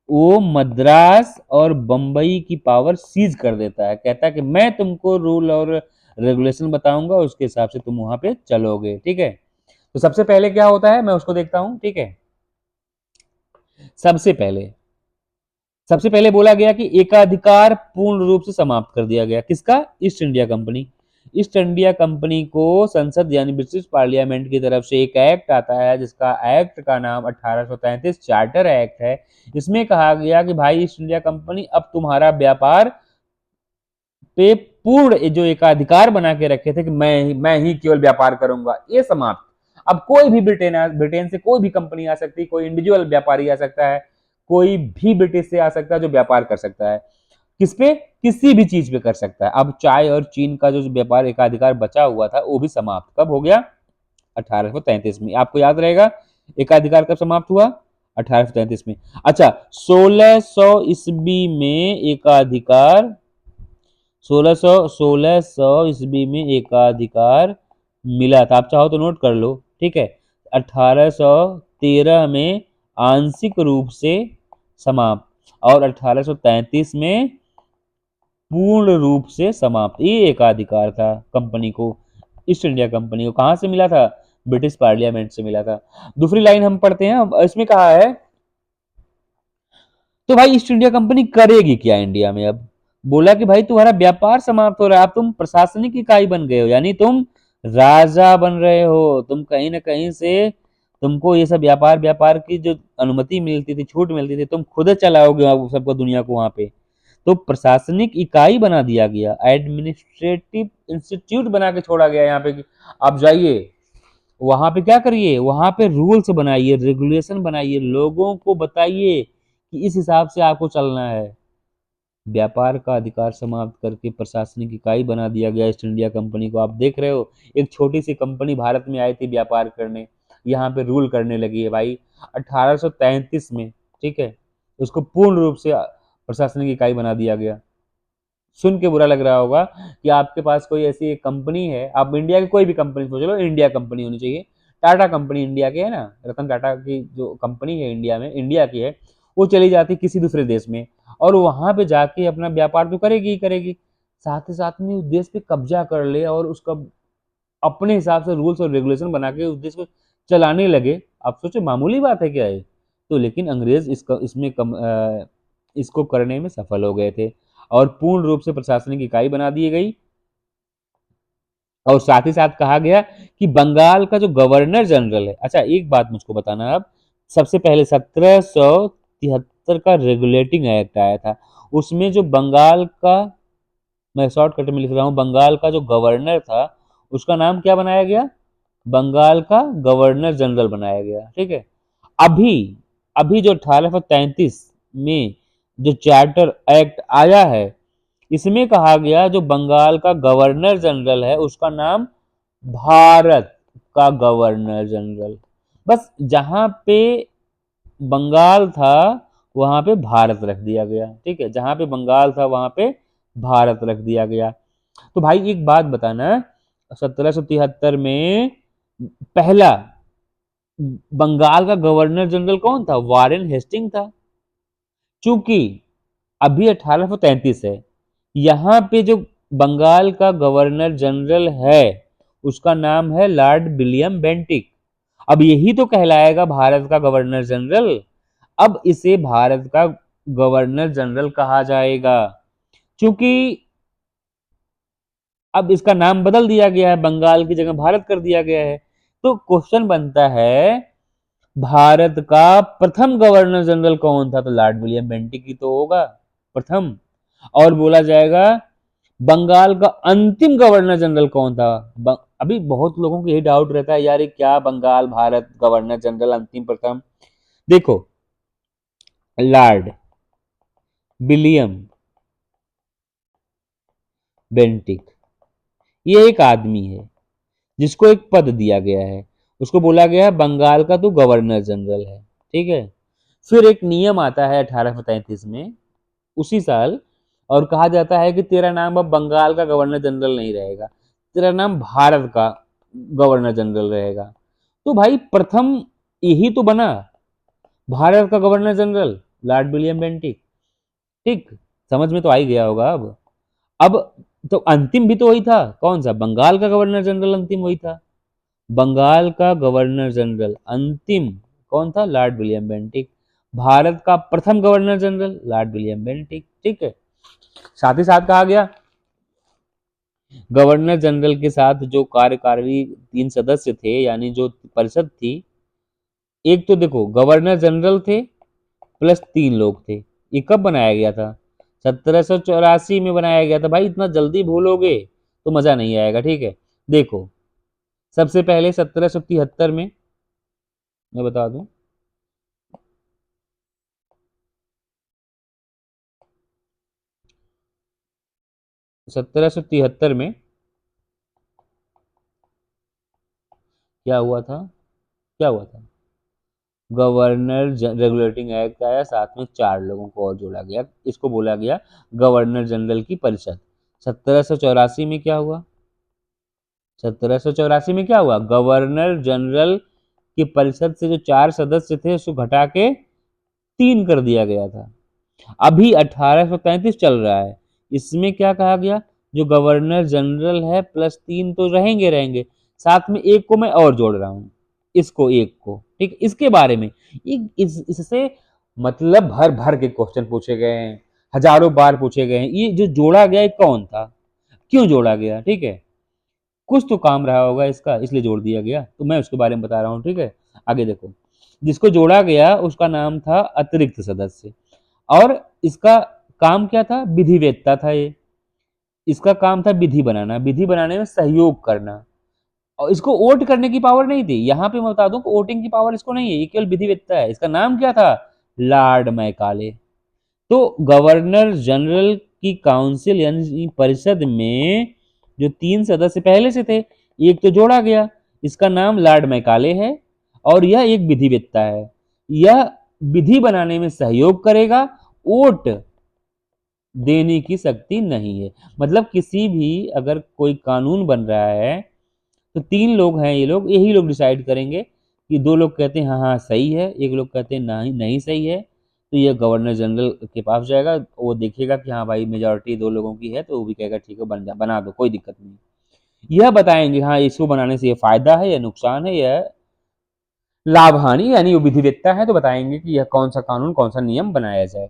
वो मद्रास और बंबई की पावर सीज कर देता है, कहता है कि मैं तुमको रूल और रेगुलेशन बताऊंगा, उसके हिसाब से तुम वहां पे चलोगे। ठीक है, तो सबसे पहले क्या होता है मैं उसको देखता हूं। ठीक है, सबसे पहले सबसे पहले बोला गया कि एकाधिकार पूर्ण रूप से समाप्त कर दिया गया। किसका? East India company. East India company को संसद यानी ब्रिटिश पार्लियामेंट की तरफ से एक एक्ट आता है, जिसका एक्ट का नाम 1833 चार्टर एक्ट है। इसमें कहा गया कि भाई ईस्ट इंडिया कंपनी अब तुम्हारा व्यापार पे पूर्ण जो एकाधिकार बना के रखे थे कि मैं ही केवल व्यापार करूंगा, ये समाप्त। अब कोई भी ब्रिटेन से कोई भी कंपनी आ सकती है, कोई इंडिविजुअल व्यापारी आ सकता है, कोई भी ब्रिटिश से आ सकता है जो व्यापार कर सकता है। किस पे? किसी भी चीज पे कर सकता है। अब चाय और चीन का जो व्यापार एकाधिकार बचा हुआ था वो भी समाप्त कब हो गया? 1833 में। आपको याद रहेगा एकाधिकार कब समाप्त हुआ? 1833 में। अच्छा, 1600 ईस्वी में एकाधिकार 1600 ईस्वी में एकाधिकार मिला था। आप चाहो तो नोट कर लो, ठीक है। 1813 में आंशिक रूप से समाप्त और 1833 में पूर्ण रूप से समाप्त। ये एकाधिकार था कंपनी को, ईस्ट इंडिया कंपनी को। कहां से मिला था? ब्रिटिश पार्लियामेंट से मिला था। दूसरी लाइन हम पढ़ते हैं, इसमें कहा है तो भाई ईस्ट इंडिया कंपनी करेगी क्या इंडिया में? अब बोला कि भाई तुम्हारा व्यापार समाप्त हो रहा है, अब तुम प्रशासनिक इकाई बन गए हो, यानी तुम राजा बन रहे हो। तुम कहीं ना कहीं से तुमको ये सब व्यापार व्यापार की जो अनुमति मिलती थी, छूट मिलती थी, तुम खुद चलाओगे सबको, दुनिया को वहां पे। तो प्रशासनिक इकाई बना दिया गया, एडमिनिस्ट्रेटिव इंस्टीट्यूट बना के छोड़ा गया यहाँ पे कि आप जाइए वहां पे क्या करिए, वहां पे रूल्स बनाइए, रेगुलेशन बनाइए, लोगों को बताइए कि इस हिसाब से आपको चलना है। व्यापार का अधिकार समाप्त करके प्रशासनिक इकाई बना दिया गया ईस्ट इंडिया कंपनी को। आप देख रहे हो एक छोटी सी कंपनी भारत में आई थी व्यापार करने, यहाँ पे रूल करने लगी है भाई 1833 में, ठीक है। उसको पूर्ण रूप से प्रशासनिक इकाई बना दिया गया। सुन के बुरा लग रहा होगा कि आपके पास कोई ऐसी एक कंपनी है, आप इंडिया की कोई भी कंपनी सोच लो, इंडिया कंपनी होनी चाहिए। टाटा कंपनी इंडिया की है ना, रतन टाटा की जो कंपनी है इंडिया में, इंडिया की है, वो चली जाती किसी दूसरे देश में और वहां पे जाके अपना व्यापार तो करेगी ही करेगी, साथ ही साथ में उस देश पे कब्जा कर ले और उसका अपने हिसाब से रूल्स और रेगुलेशन बना के उस देश को चलाने लगे। आप सोचो मामूली बात है क्या है? तो लेकिन अंग्रेज इसको करने में सफल हो गए थे और पूर्ण रूप से प्रशासनिक इकाई बना दी गई। और साथ ही साथ कहा गया कि बंगाल का जो गवर्नर जनरल है, अच्छा एक बात मुझको बताना अब, सबसे पहले 1773 का रेगुलेटिंग एक्ट आया था, उसमें जो बंगाल का, मैं शॉर्टकट में लिख रहा हूँ, बंगाल का जो गवर्नर था उसका नाम क्या बनाया गया? बंगाल का गवर्नर जनरल बनाया गया, ठीक है। अभी अभी जो 1833 में जो चार्टर एक्ट आया है, इसमें कहा गया जो बंगाल का गवर्नर जनरल है उसका नाम भारत का गवर्नर जनरल। बस जहां पे बंगाल था वहां पे भारत रख दिया गया, ठीक है। जहां पे बंगाल था वहां पे भारत रख दिया गया। तो भाई एक बात बताना, 1773 में पहला बंगाल का गवर्नर जनरल कौन था? वारेन हेस्टिंग था। चूंकि अभी 1833 है, यहाँ पे जो बंगाल का गवर्नर जनरल है उसका नाम है लॉर्ड विलियम बेंटिक। अब यही तो कहलाएगा भारत का गवर्नर जनरल। अब इसे भारत का गवर्नर जनरल कहा जाएगा, क्योंकि अब इसका नाम बदल दिया गया है, बंगाल की जगह भारत कर दिया गया है। तो क्वेश्चन बनता है भारत का प्रथम गवर्नर जनरल कौन था? तो लॉर्ड विलियम बेंटिक ही तो होगा प्रथम। और बोला जाएगा बंगाल का अंतिम गवर्नर जनरल कौन था? अभी बहुत लोगों को यही डाउट रहता है यार, ये क्या बंगाल भारत गवर्नर जनरल अंतिम प्रथम? देखो, लॉर्ड विलियम बेंटिक ये एक आदमी है जिसको एक पद दिया गया है, उसको बोला गया है बंगाल का तो गवर्नर जनरल है, ठीक है। फिर एक नियम आता है 1833 में, उसी साल, और कहा जाता है कि तेरा नाम अब बंगाल का गवर्नर जनरल नहीं रहेगा, तेरा नाम भारत का गवर्नर जनरल रहेगा। तो भाई प्रथम यही तो बना, भारत का governor general Lord William Bentinck, ठीक। समझ में तो आ ही गया होगा अब तो अंतिम भी तो वही था, कौन सा? बंगाल का गवर्नर जनरल अंतिम वही था। बंगाल का गवर्नर जनरल अंतिम कौन था? Lord William Bentinck. भारत का प्रथम governor general Lord William Bentinck, ठीक है। साथ ही साथ कहा गया गवर्नर जनरल के साथ जो कार्यकारी 3 सदस्य थे, यानी जो परिषद थी, एक तो देखो गवर्नर जनरल थे प्लस 3 लोग थे। ये कब बनाया गया था? 1784 में बनाया गया था। भाई इतना जल्दी भूलोगे तो मजा नहीं आएगा, ठीक है। देखो, सबसे पहले 1773 में, मैं बता दूं, 1773 में क्या हुआ था? क्या हुआ था? गवर्नर रेगुलेटिंग एक्ट आया, साथ में 4 लोगों को और जोड़ा गया, इसको बोला गया गवर्नर जनरल की परिषद। 1784 में क्या हुआ? 1784 में क्या हुआ? गवर्नर जनरल की परिषद से जो 4 सदस्य थे उसको घटा के 3 कर दिया गया था। अभी 1833 चल रहा है, इसमें क्या कहा गया? जो गवर्नर जनरल है प्लस 3 तो रहेंगे रहेंगे, साथ में एक को मैं और जोड़ रहा हूं, इसको एक को, ठीक। इसके बारे में इससे मतलब भर भर के क्वेश्चन पूछे गए हैं, हजारों बार पूछे गए हैं। ये जो जोड़ा गया ये कौन था, क्यों जोड़ा गया, ठीक है। कुछ तो काम रहा होगा इसका, इसलिए जोड़ दिया गया, तो मैं उसके बारे में बता रहा हूँ, ठीक है। आगे देखो, जिसको जोड़ा गया उसका नाम था अतिरिक्त सदस्य, और इसका काम क्या था? विधिवेत्ता था ये। इसका काम था विधि बनाना, विधि बनाने में सहयोग करना, और इसको वोट करने की पावर नहीं थी। यहाँ पे मैं बता दूं, वोटिंग की पावर इसको नहीं है, ये केवल विधिवेत्ता है। इसका नाम क्या था? Lord Macaulay. तो गवर्नर जनरल की काउंसिल यानी परिषद में जो 3 सदस्य पहले से थे, एक तो जोड़ा गया, इसका नाम लॉर्ड मैकाले है, और यह एक विधिवेत्ता है। यह विधि बनाने में सहयोग करेगा, वोट देने की शक्ति नहीं है। मतलब किसी भी अगर कोई कानून बन रहा है तो 3 लोग हैं, ये लोग, यही लोग डिसाइड करेंगे कि 2 लोग कहते हैं हाँ हाँ सही है, एक लोग कहते हैं नहीं नहीं सही है, तो ये गवर्नर जनरल के पास जाएगा, वो देखेगा कि हाँ भाई मेजोरिटी 2 लोगों की है, तो वो भी कहेगा ठीक है बना दो, कोई दिक्कत नहीं। यह बताएंगे हाँ इसको बनाने से ये फायदा है या नुकसान है या लाभ हानि, यानी वो विधिवेत्ता है, तो बताएंगे कि यह कौन सा कानून कौन सा नियम बनाया जाए।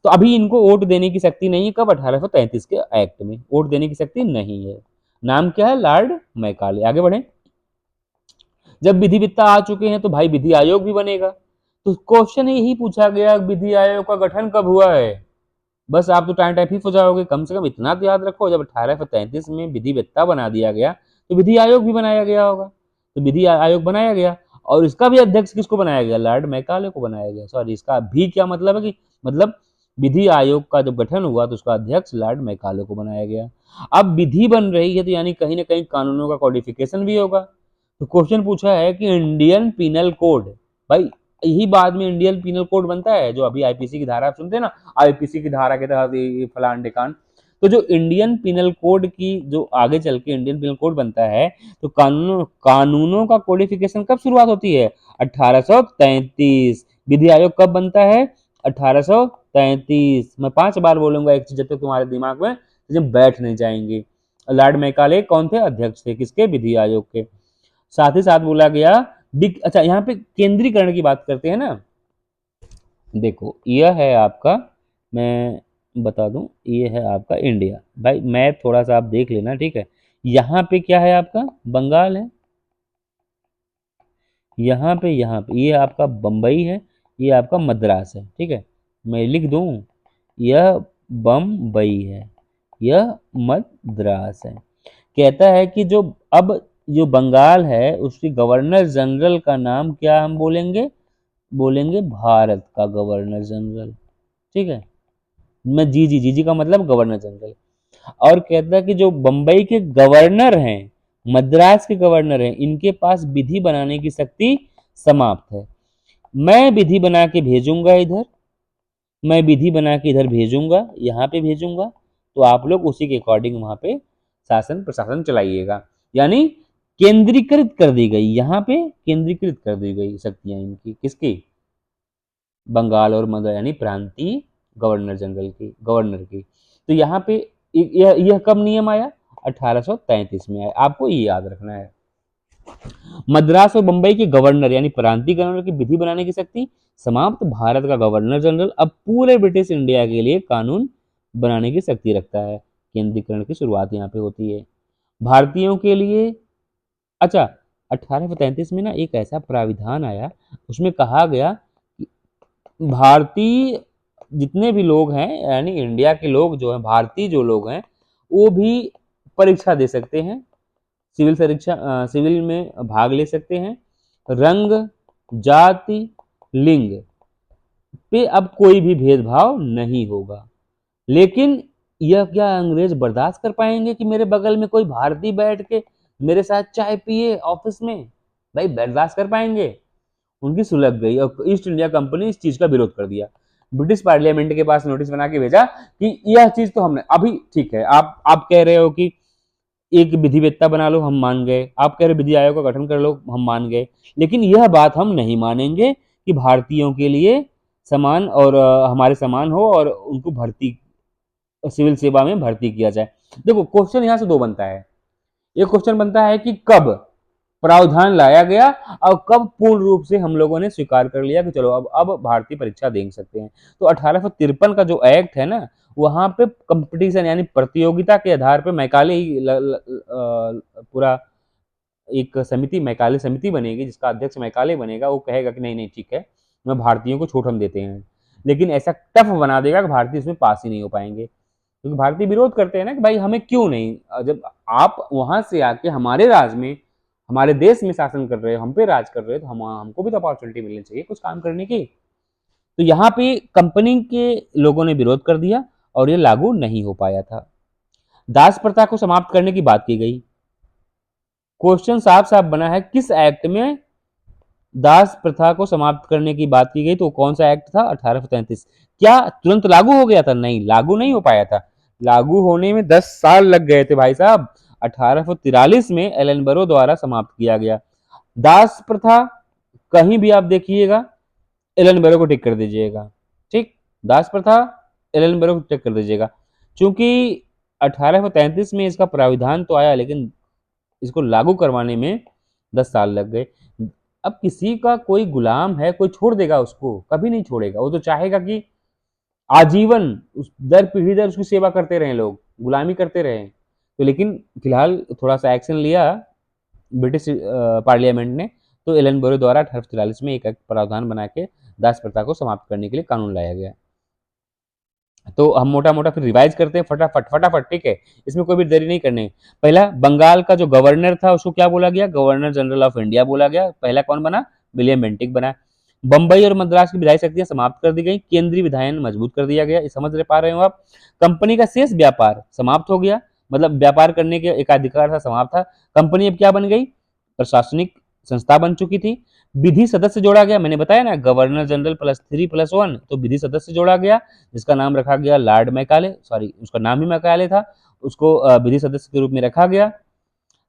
तो अभी इनको वोट देने की शक्ति नहीं है, कब? 1833 के एक्ट में वोट देने की शक्ति नहीं है। नाम क्या है? Lord Macaulay. आगे बढ़े, जब विधिवेत्ता आ चुके हैं तो भाई विधि आयोग भी बनेगा। तो क्वेश्चन यही पूछा गया, विधि आयोग का गठन कब हुआ है? बस आप तो टाइम टाइप ही हो जाओगे, कम से कम इतना तो याद रखो, जब 1833 में विधिवेत्ता बना दिया गया तो विधि आयोग भी बनाया गया होगा। तो विधि आयोग बनाया गया, और इसका भी अध्यक्ष किसको बनाया गया? लॉर्ड मैकाले को बनाया गया। सॉरी, इसका भी क्या मतलब है कि मतलब विधि आयोग का जब गठन हुआ तो उसका अध्यक्ष लॉर्ड मैकाले को बनाया गया। अब विधि बन रही है तो यानी कहीं ना कहीं कानूनों का कोडिफिकेशन भी होगा। तो क्वेश्चन पूछा है कि इंडियन पिनल कोड, भाई यही बाद में इंडियन पिनल कोड बनता है, जो अभी आईपीसी की धारा आप सुनते हैं ना, आईपीसी की धारा के तहत ये फलान ढिकान। तो जो इंडियन पिनल कोड की जो आगे चल के इंडियन पिनल कोड बनता है, तो कानूनों का कोडिफिकेशन कब शुरुआत होती है? 1833। विधि आयोग कब बनता है? 1833। मैं 5 बार बोलूंगा एक चीज, जब तक तुम्हारे दिमाग में जब बैठ नहीं जाएंगे। लॉर्ड मैकाले कौन थे? अध्यक्ष थे किसके? विधि आयोग के। साथ ही साथ बोला गया अच्छा यहाँ पे केंद्रीकरण की बात करते हैं ना। देखो यह है आपका, मैं बता दूं, ये है आपका इंडिया। भाई मैप थोड़ा सा आप देख लेना, ठीक है। यहाँ पे क्या है? आपका बंगाल है। यहाँ पे ये आपका बम्बई है, ये आपका मद्रास है, ठीक है। मैं लिख दूं, यह बम्बई है, यह मद्रास है। कहता है कि जो अब जो बंगाल है उसकी गवर्नर जनरल का नाम क्या हम बोलेंगे? बोलेंगे भारत का गवर्नर जनरल, ठीक है। मैं जी का मतलब गवर्नर जनरल। और कहता है कि जो बंबई के गवर्नर हैं, मद्रास के गवर्नर हैं, इनके पास विधि बनाने की शक्ति समाप्त है। मैं विधि बना के भेजूंगा इधर, मैं विधि बना के इधर भेजूंगा, यहाँ पे भेजूंगा, तो आप लोग उसी के अकॉर्डिंग वहां पे शासन प्रशासन चलाइएगा। यानी केंद्रीकृत कर दी गई, यहाँ पे केंद्रीकृत कर दी गई शक्तियां इनकी, किसकी? बंगाल और मगध, यानी प्रांतीय गवर्नर जनरल की, गवर्नर की। तो यहाँ पे यह कब नियम आया? 1833 में आया, आपको ये याद रखना है। मद्रास और बंबई के गवर्नर यानी प्रांतीय गवर्नर की विधि बनाने की शक्ति समाप्त, भारत का गवर्नर जनरल अब पूरे ब्रिटिश इंडिया के लिए कानून बनाने की शक्ति रखता है। केंद्रीकरण की शुरुआत यहाँ पे होती है। भारतीयों के लिए। अच्छा, 1833 में ना एक ऐसा प्राविधान आया, उसमें कहा गया कि भारतीय जितने भी लोग हैं, यानी इंडिया के लोग जो हैं, भारतीय जो लोग हैं, वो भी परीक्षा दे सकते हैं, सिविल परीक्षा, सिविल में भाग ले सकते हैं। रंग, जाति, लिंग पे अब कोई भी भेदभाव नहीं होगा। लेकिन यह क्या अंग्रेज बर्दाश्त कर पाएंगे कि मेरे बगल में कोई भारतीय बैठ के मेरे साथ चाय पिए ऑफिस में? भाई बर्दाश्त कर पाएंगे? उनकी सुलग गई और ईस्ट इंडिया कंपनी इस चीज का विरोध कर दिया। ब्रिटिश पार्लियामेंट के पास नोटिस बना के भेजा कि यह चीज तो हमने अभी ठीक है, आप कह रहे हो कि एक विधिवेत्ता बना लो, हम मान गए। आप कह रहे विधि आयोग का गठन कर लो, हम मान गए। लेकिन यह बात हम नहीं मानेंगे कि भारतीयों के लिए समान और हमारे समान हो और उनको भर्ती, सिविल सेवा में भर्ती किया जाए। देखो क्वेश्चन यहाँ से दो बनता है। एक क्वेश्चन बनता है कि कब प्रावधान लाया गया और कब पूर्ण रूप से हम लोगों ने स्वीकार कर लिया कि चलो अब भारतीय परीक्षा दे सकते हैं। तो 1853 का जो एक्ट है ना, वहां पे कंपटीशन यानी प्रतियोगिता के आधार पे मैकाले ही पूरा एक समिति, मैकाले समिति बनेगी, जिसका अध्यक्ष मैकाले बनेगा। वो कहेगा कि नहीं नहीं ठीक है, मैं भारतीयों को छूट हम देते हैं, लेकिन ऐसा टफ बना देगा कि भारतीय इसमें पास ही नहीं हो पाएंगे। क्योंकि भारतीय विरोध करते हैं ना कि भाई हमें क्यों नहीं, जब आप वहां से आके हमारे राज में, हमारे देश में शासन कर रहे हो, हम पे राज कर रहे हो, तो हमको भी तो अपॉर्चुनिटी मिलनी चाहिए कुछ काम करने की। तो यहाँ पे कंपनी के लोगों ने विरोध कर दिया और ये लागू नहीं हो पाया था। दास प्रथा को समाप्त करने की बात की गई। क्वेश्चन साफ साफ बना है, किस एक्ट में दास प्रथा को समाप्त करने की बात की गई? तो कौन सा एक्ट था? 1833। क्या तुरंत लागू हो गया था? नहीं, लागू नहीं हो पाया था। लागू होने में 10 साल लग गए थे भाई साहब। 1843 में एलनबरो द्वारा समाप्त किया गया। दास प्रथा कहीं भी आप देखिएगा, एलनबरो को टिक कर दीजिएगा। ठीक, दास प्रथा एलनबरो को टिक कर दीजिएगा। चूंकि 1833 में इसका प्राविधान तो आया, लेकिन इसको लागू करवाने में 10 साल लग गए। अब किसी का कोई गुलाम है, कोई छोड़ देगा उसको? कभी नहीं छोड़ेगा। वो तो चाहेगा कि आजीवन उस दर पीढ़ी दर उसकी सेवा करते रहे, लोग गुलामी करते रहे। तो लेकिन फिलहाल थोड़ा सा एक्शन लिया ब्रिटिश पार्लियामेंट ने, तो एलनबरो द्वारा 1843 में एक प्रावधान बना के दास प्रथा को समाप्त करने के लिए कानून लाया गया। तो हम मोटा मोटा फिर रिवाइज करते हैं फटाफट फटाफट, ठीक है, इसमें कोई भी देरी नहीं करनी। पहला, बंगाल का जो गवर्नर था उसको क्या बोला गया? गवर्नर जनरल ऑफ इंडिया बोला गया। पहला कौन बना? विलियम बेंटिक बना। बंबई और मद्रास की विधायी शक्तियां समाप्त कर दी गई, केंद्रीय विधायन मजबूत कर दिया गया। ये समझ पा रहे हो आप? कंपनी का शेष व्यापार समाप्त हो गया, मतलब व्यापार करने के एकाधिकार था, समाप्त था। कंपनी अब क्या बन गई? प्रशासनिक संस्था बन चुकी थी। विधि सदस्य जोड़ा गया, मैंने बताया ना, गवर्नर जनरल +3+1, तो विधि सदस्य जोड़ा गया, जिसका नाम रखा गया लॉर्ड मैकाले, सॉरी उसका नाम ही मैकाले था, उसको विधि सदस्य के रूप में रखा गया।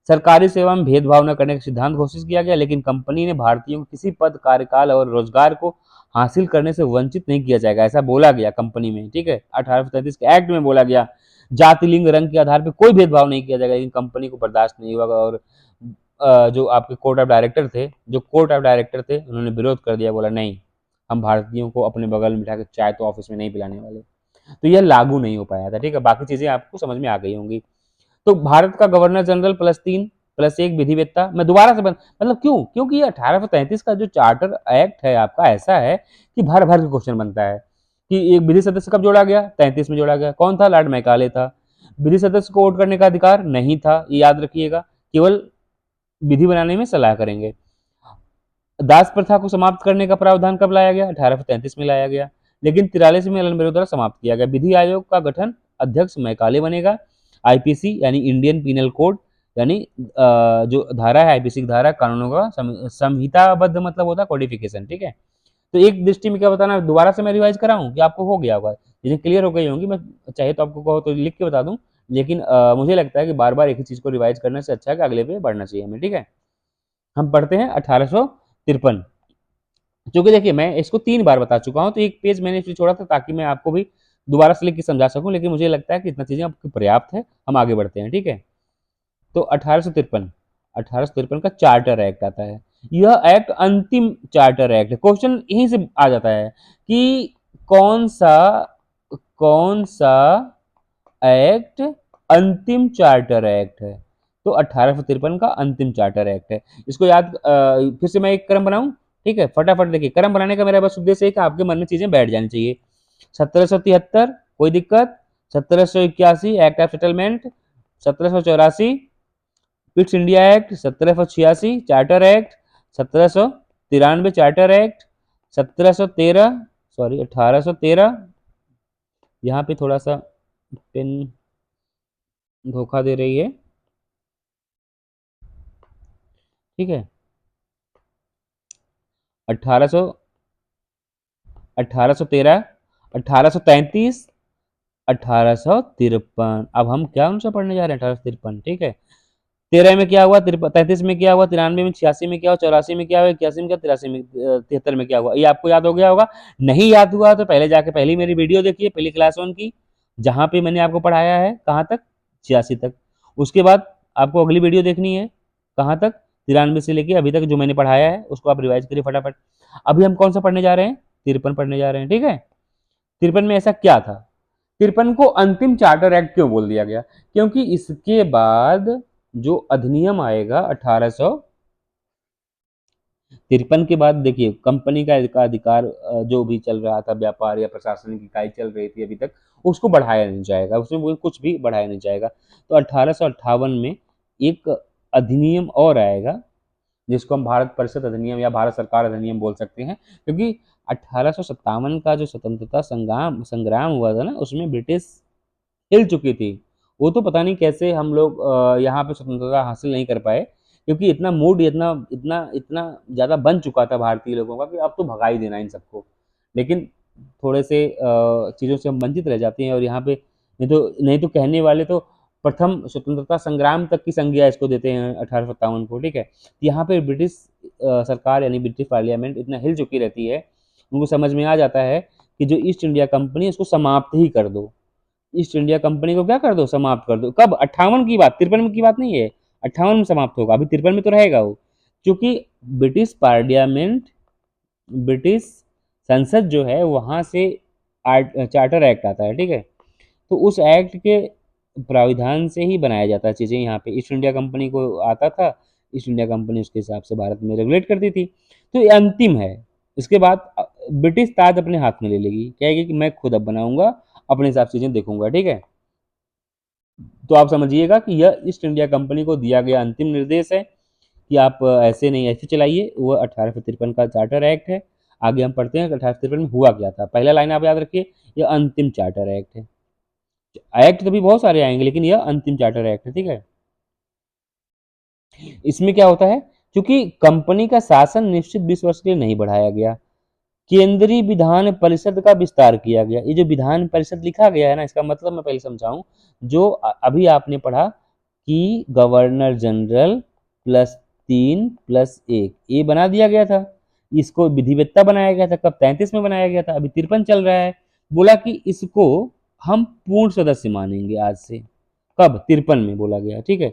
सरकारी सेवा में भेदभाव न करने का सिद्धांत घोषित किया गया, लेकिन कंपनी ने भारतीयों को किसी पद, कार्यकाल और रोजगार को हासिल करने से वंचित नहीं किया जाएगा, ऐसा बोला गया कंपनी में। ठीक है, 1833 के एक्ट में बोला गया। जाति, लिंग, रंग के आधार पर कोई भेदभाव नहीं किया जाएगा, लेकिन कंपनी को बर्दाश्त नहीं होगा। और जो आपके कोर्ट ऑफ डायरेक्टर थे, उन्होंने विरोध कर दिया, बोला नहीं, हम भारतीयों को अपने बगल में बिठा के चाय तो ऑफिस में नहीं पिलाने वाले। तो यह लागू नहीं हो पाया था। ठीक है, बाकी चीजें आपको समझ में आ गई होंगी। तो भारत का गवर्नर जनरल +3+1 विधिवेत्ता, मैं दोबारा से मतलब क्यों? क्योंकि ये 1833 का जो चार्टर एक्ट है आपका, ऐसा है कि भर भर के क्वेश्चन बनता है कि एक विधि सदस्य कब जोड़ा गया? 33 में जोड़ा गया। कौन था? लॉर्ड मैकाले था। विधि सदस्य को वोट करने का अधिकार नहीं था, ये याद रखिएगा, केवल विधि बनाने में सलाह करेंगे। दास प्रथा को समाप्त करने का प्रावधान कब लाया गया? 1833 में लाया गया, लेकिन 43 में एलनबरो द्वारा समाप्त किया गया। विधि आयोग का गठन, अध्यक्ष मैकाले बनेगा। आईपीसी यानी इंडियन पीनल कोड, यानी जो धारा है, आईपीसी की धारा, कानूनों का संहिताबद्ध मतलब होता है कोडिफिकेशन। ठीक है, तो एक दृष्टि में क्या बताना, दोबारा से मैं रिवाइज कराऊं कि आपको हो गया होगा, चीजें क्लियर हो गई होंगी? मैं चाहे तो आपको कहो तो लिख के बता दूं, लेकिन मुझे लगता है कि बार बार एक ही चीज को रिवाइज करने से अच्छा है कि अगले पे बढ़ना चाहिए हमें। ठीक है, हम पढ़ते हैं 1853। क्योंकि देखिए मैं इसको 3 बार बता चुका हूं, तो एक पेज मैंने इसलिए छोड़ा था ताकि मैं आपको भी दोबारा से लिख के समझा सकूं, लेकिन मुझे लगता है कि इतना चीजें आपको पर्याप्त है, हम आगे बढ़ते हैं। ठीक है, तो 1853 का चार्टर एक्ट आता है। यह एक्ट अंतिम चार्टर एक्ट है। क्वेश्चन यहीं से आ जाता है कि कौन सा कौन सा एक्ट अंतिम चार्टर एक्ट है? तो 1853 का अंतिम चार्टर एक्ट है। इसको याद फिर से मैं एक क्रम बनाऊं, ठीक है, फटाफट देखिए, क्रम बनाने का मेरा बस उद्देश्य है कि आपके मन में चीजें बैठ जानी चाहिए। 1773 कोई दिक्कत, 1781 act of settlement, 1784 Pitt's India act, 1786 charter act, 1793 charter act, 1713 sorry 1813, यहाँ पे थोड़ा सा पेन धोखा दे रही है, ठीक है, 1800 1813, 1833, 1853। अब हम क्या उनसे पढ़ने जा रहे हैं, 1853, ठीक है। 13 में क्या हुआ, 33 में क्या हुआ, 93 में, 86 में क्या हुआ, 84 में क्या हुआ, 81 में क्या, 83 में, 73 में क्या हुआ, ये आपको याद हो गया होगा। नहीं याद हुआ तो पहले जाके पहली मेरी वीडियो देखिए, पहली क्लास 1 की, जहां पे मैंने आपको पढ़ाया है कहाँ तक, 86 तक। उसके बाद आपको अगली वीडियो देखनी है कहाँ तक, 93 से लेके अभी तक जो मैंने पढ़ाया है उसको आप रिवाइज करिए फटाफट। अभी हम कौन सा पढ़ने जा रहे हैं, 53 पढ़ने जा रहे हैं, ठीक है। 53 में ऐसा क्या था, 53 को अंतिम चार्टर एक्ट क्यों बोल दिया गया, क्योंकि इसके बाद जो अधिनियम आएगा 1853 के बाद, देखिए कंपनी का अधिकार जो भी चल रहा था, व्यापार या प्रशासनिक इकाई चल रही थी अभी तक, उसको बढ़ाया नहीं जाएगा, उसमें वो कुछ भी बढ़ाया नहीं जाएगा। तो 1858 में एक अधिनियम और आएगा, जिसको हम भारत परिषद अधिनियम या भारत सरकार अधिनियम बोल सकते हैं, क्योंकि 1857 का जो स्वतंत्रता संग्राम संग्राम हुआ था ना, उसमें ब्रिटिश हिल चुकी थी। वो तो पता नहीं कैसे हम लोग यहाँ पे स्वतंत्रता हासिल नहीं कर पाए, क्योंकि इतना मूड इतना इतना इतना ज़्यादा बन चुका था भारतीय लोगों का कि अब तो भगा ही देना इन सबको। लेकिन थोड़े से चीज़ों से हम वंचित रह जाते हैं, और यहाँ पे नहीं तो कहने वाले तो प्रथम स्वतंत्रता संग्राम तक की संज्ञा इसको देते हैं 1857 को, ठीक है। यहाँ पे ब्रिटिश सरकार यानी ब्रिटिश पार्लियामेंट इतना हिल चुकी रहती है, उनको समझ में आ जाता है कि जो ईस्ट इंडिया कंपनी है उसको समाप्त ही कर दो, ईस्ट इंडिया कंपनी को क्या कर दो, समाप्त कर दो। कब, 58 की बात, 53 की बात नहीं है, 58 में समाप्त होगा, अभी 53 में तो रहेगा वो, क्योंकि ब्रिटिश पार्लियामेंट, ब्रिटिश संसद जो है वहां से चार्टर एक्ट आता है, ठीक है। तो उस एक्ट के प्राविधान से ही बनाया जाता है चीज़ें, यहाँ पे ईस्ट इंडिया कंपनी को आता था, ईस्ट इंडिया कंपनी उसके हिसाब से भारत में रेगुलेट करती थी। तो ये अंतिम है, इसके बाद ब्रिटिश ताज अपने हाथ में ले लेगी, कहेगी कि मैं खुद अब बनाऊंगा, अपने हिसाब से चीज़ें देखूंगा, ठीक है। तो आप समझिएगा कि यह ईस्ट इंडिया कंपनी को दिया गया अंतिम निर्देश है कि आप ऐसे नहीं ऐसे चलाइए, वो 1853 का चार्टर एक्ट है। आगे हम पढ़ते हैं कि 1853 में हुआ क्या था। पहला लाइन आप याद रखिए, यह अंतिम चार्टर एक्ट है। एक्ट तो भी बहुत सारे आएंगे, लेकिन यह अंतिम चार्टर एक्ट है, ठीक है। इसमें क्या होता है, क्योंकि कंपनी का शासन निश्चित 20 वर्ष के लिए नहीं बढ़ाया गया, केंद्रीय विधान परिषद का विस्तार किया गया। ये जो विधान परिषद लिखा गया है ना, इसका मतलब मैं पहले समझाऊं, जो अभी आपने पढ़ा कि गवर्नर जनरल +3+1 ये बना दिया गया था, इसको विधिवेत्ता बनाया गया था, कब, 33 में बनाया गया था, अभी 53 चल रहा है। बोला कि इसको हम पूर्ण सदस्य मानेंगे आज से, कब, 53 में बोला गया, ठीक है।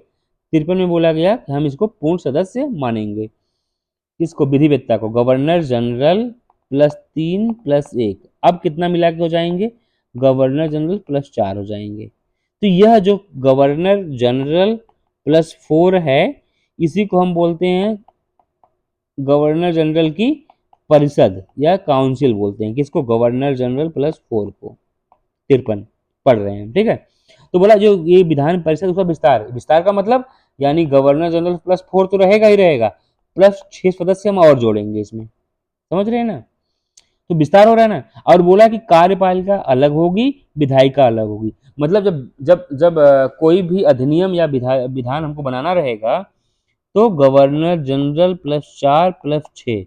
53 में बोला गया कि हम इसको पूर्ण सदस्य मानेंगे, किसको, विधिवेत्ता को, गवर्नर जनरल +3+1, अब कितना मिला के हो जाएंगे, गवर्नर जनरल +4 हो जाएंगे। तो यह जो गवर्नर जनरल +4 है, इसी को हम बोलते हैं गवर्नर जनरल की परिषद या काउंसिल बोलते हैं, किसको, गवर्नर जनरल +4 को, 53 पढ़ रहे हैं, ठीक है। तो बोला जो ये विधान परिषद, उसका विस्तार, विस्तार का मतलब यानी गवर्नर जनरल +4 तो रहेगा ही रहेगा, +6 सदस्य हम और जोड़ेंगे इसमें, समझ रहे हैं ना। तो विस्तार हो रहा है ना। और बोला कि कार्यपालिका अलग होगी, विधायिका अलग होगी। मतलब जब जब जब कोई भी अधिनियम या विधान हमको बनाना रहेगा, तो गवर्नर जनरल +4+6,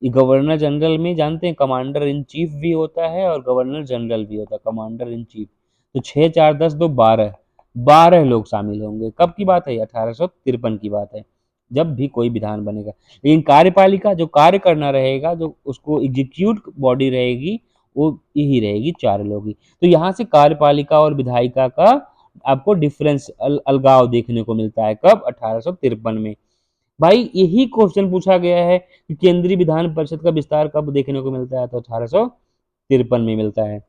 गवर्नर जनरल में जानते हैं कमांडर इन चीफ भी होता है और गवर्नर जनरल भी होता है, कमांडर इन चीफ। तो 6 4 10 2 12, 12 लोग शामिल होंगे। कब की बात है, 1853 की बात है, जब भी कोई विधान बनेगा। लेकिन कार्यपालिका जो कार्य करना रहेगा, जो उसको एग्जीक्यूट बॉडी रहेगी, वो यही रहेगी, 4 लोग ही। तो यहाँ से कार्यपालिका और विधायिका का आपको डिफरेंस, अलगाव देखने को मिलता है, कब, 1853 में। भाई यही क्वेश्चन पूछा गया है कि केंद्रीय विधान परिषद का विस्तार कब देखने को मिलता है, तो 1853 में मिलता है।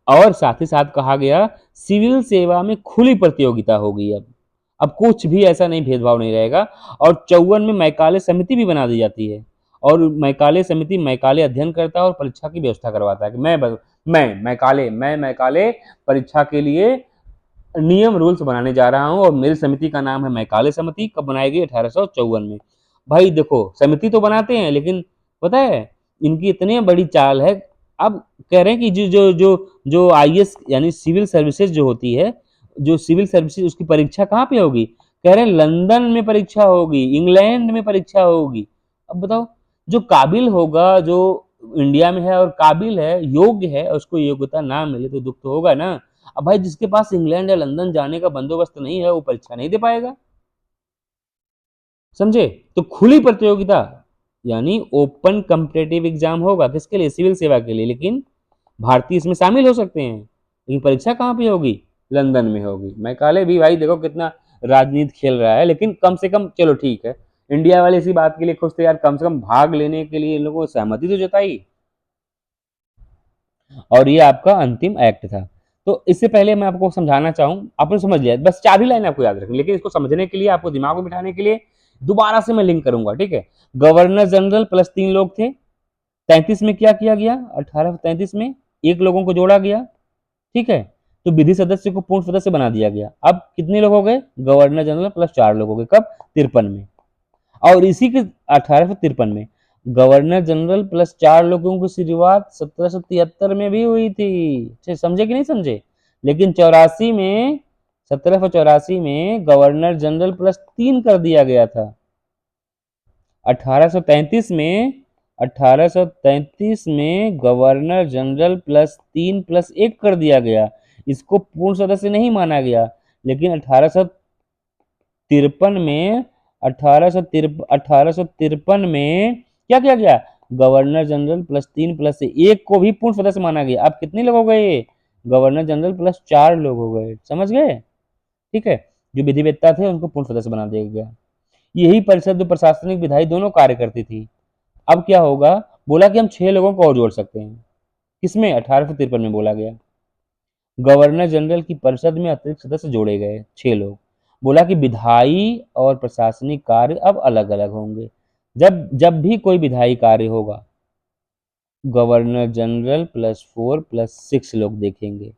और साथ ही साथ कहा गया सिविल सेवा में खुली प्रतियोगिता होगी अब, अब कुछ भी ऐसा नहीं, भेदभाव नहीं रहेगा। और 54 में मैकाले समिति भी बना दी जाती है, और मैकाले समिति मैकाले अध्ययन करता है और परीक्षा की व्यवस्था करवाता है कि मैं मैकाले परीक्षा के लिए नियम रूल्स बनाने जा रहा हूँ, और मेरी समिति का नाम है मैकाले समिति। कब बनाई गई? 1854 में। भाई देखो, समिति तो बनाते हैं, लेकिन पता है इनकी इतनी बड़ी चाल है। अब कह रहे हैं कि जो जो जो जो आईएएस यानी सिविल सर्विसेज जो होती है, जो सिविल सर्विसेज, उसकी परीक्षा कहाँ पे होगी? कह रहे हैं लंदन में परीक्षा होगी, इंग्लैंड में परीक्षा होगी। अब बताओ, जो काबिल होगा, जो इंडिया में है और काबिल है, योग्य है, उसको योग्यता ना मिले तो दुख तो होगा ना। अब भाई जिसके पास इंग्लैंड या लंदन जाने का बंदोबस्त नहीं है, वो परीक्षा नहीं दे पाएगा। समझे? तो खुली प्रतियोगिता यानी ओपन कम्पिटेटिव एग्जाम होगा, किसके लिए? सिविल सेवा के लिए। लेकिन भारतीय इसमें शामिल हो सकते हैं, लेकिन परीक्षा कहाँ पे होगी? लंदन में होगी। मैकाले भी भाई देखो कितना राजनीति खेल रहा है, लेकिन कम से कम चलो ठीक है, इंडिया वाले इसी बात के लिए खुश थे यार, कम से कम भाग लेने के लिए इन लोगों को सहमति तो जताई। और ये आपका अंतिम एक्ट था। तो इससे पहले मैं आपको समझाना चाहूँ, आपने समझ लिया, बस 4 ही लाइन आपको याद रखनी, लेकिन इसको समझने के लिए, आपको दिमाग में बिठाने के लिए दोबारा से मैं लिंक करूंगा, ठीक है? गवर्नर जनरल प्लस 3 लोग थे। 33 में क्या किया गया? 1833 में एक लोगों को जोड़ा गया, ठीक है? तो विधि सदस्य को पूर्ण सदस्य बना दिया गया। अब कितने लोग हो गए? गवर्नर जनरल प्लस 4 लोग हो गए। कब? 53 में। और इसी के 1853 में गवर्नर जनरल प्लस 4 लोगों की शुरुआत 1773 में भी हुई थी। समझे कि नहीं समझे? लेकिन 84 में, 1784 में गवर्नर जनरल प्लस 3 कर दिया गया था। 1833 में 1833 में गवर्नर जनरल प्लस 3 प्लस 1 कर दिया गया। इसको पूर्ण सदस्य नहीं माना गया। लेकिन 1853 में 1853 में क्या किया गया? गवर्नर जनरल प्लस 3 प्लस 1 को भी पूर्ण सदस्य माना गया। अब कितने लोग हो गए? गवर्नर जनरल प्लस 4 लोग हो गए। समझ गए? ठीक है। जो विधिवेत्ता थे उनको पूर्ण सदस्य बना दिया गया। यही परिषद जो प्रशासनिक विधायी दोनों कार्य करती थी। अब क्या होगा? बोला कि हम 6 लोगों को और जोड़ सकते हैं। किसमें? 1853 में बोला गया। गवर्नर जनरल की परिषद में अतिरिक्त सदस्य जोड़े गए 6 लोग। बोला कि विधायी और प्रशासनिक कार्य अब अलग अलग होंगे। जब जब भी कोई विधायी कार्य होगा, गवर्नर जनरल प्लस 4 प्लस 6 लोग देखेंगे।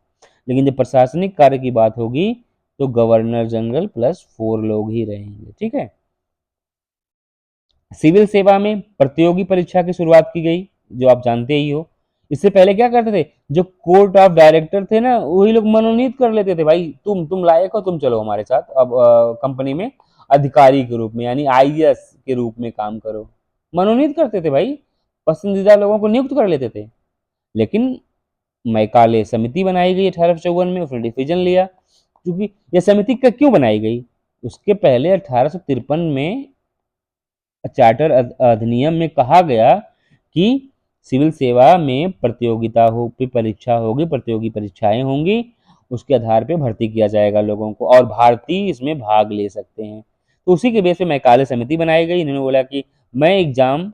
लेकिन जब प्रशासनिक कार्य की बात होगी तो गवर्नर जनरल प्लस 4 लोग ही रहेंगे। ठीक है। सिविल सेवा में प्रतियोगी परीक्षा की शुरुआत की गई, जो आप जानते ही हो। इससे पहले क्या करते थे? जो कोर्ट ऑफ डायरेक्टर थे ना, वही लोग मनोनीत कर लेते थे, भाई तुम लायक हो, तुम चलो हमारे साथ अब कंपनी में अधिकारी के रूप में, यानी आईएएस के रूप में काम करो। मनोनीत करते थे भाई, पसंदीदा लोगों को नियुक्त कर लेते थे। लेकिन मैकाले समिति बनाई गई 1854 में, उसने डिसीजन लिया। क्योंकि यह समिति का क्यों बनाई गई? उसके पहले 1853 में चार्टर अधिनियम में कहा गया कि सिविल सेवा में प्रतियोगिता हो, परीक्षा होगी, प्रतियोगी परीक्षाएं होंगी, उसके आधार पे भर्ती किया जाएगा लोगों को, और भारतीय इसमें भाग ले सकते हैं। तो उसी के बेस पे मैकाले समिति बनाई गई। इन्होंने बोला कि मैं एग्जाम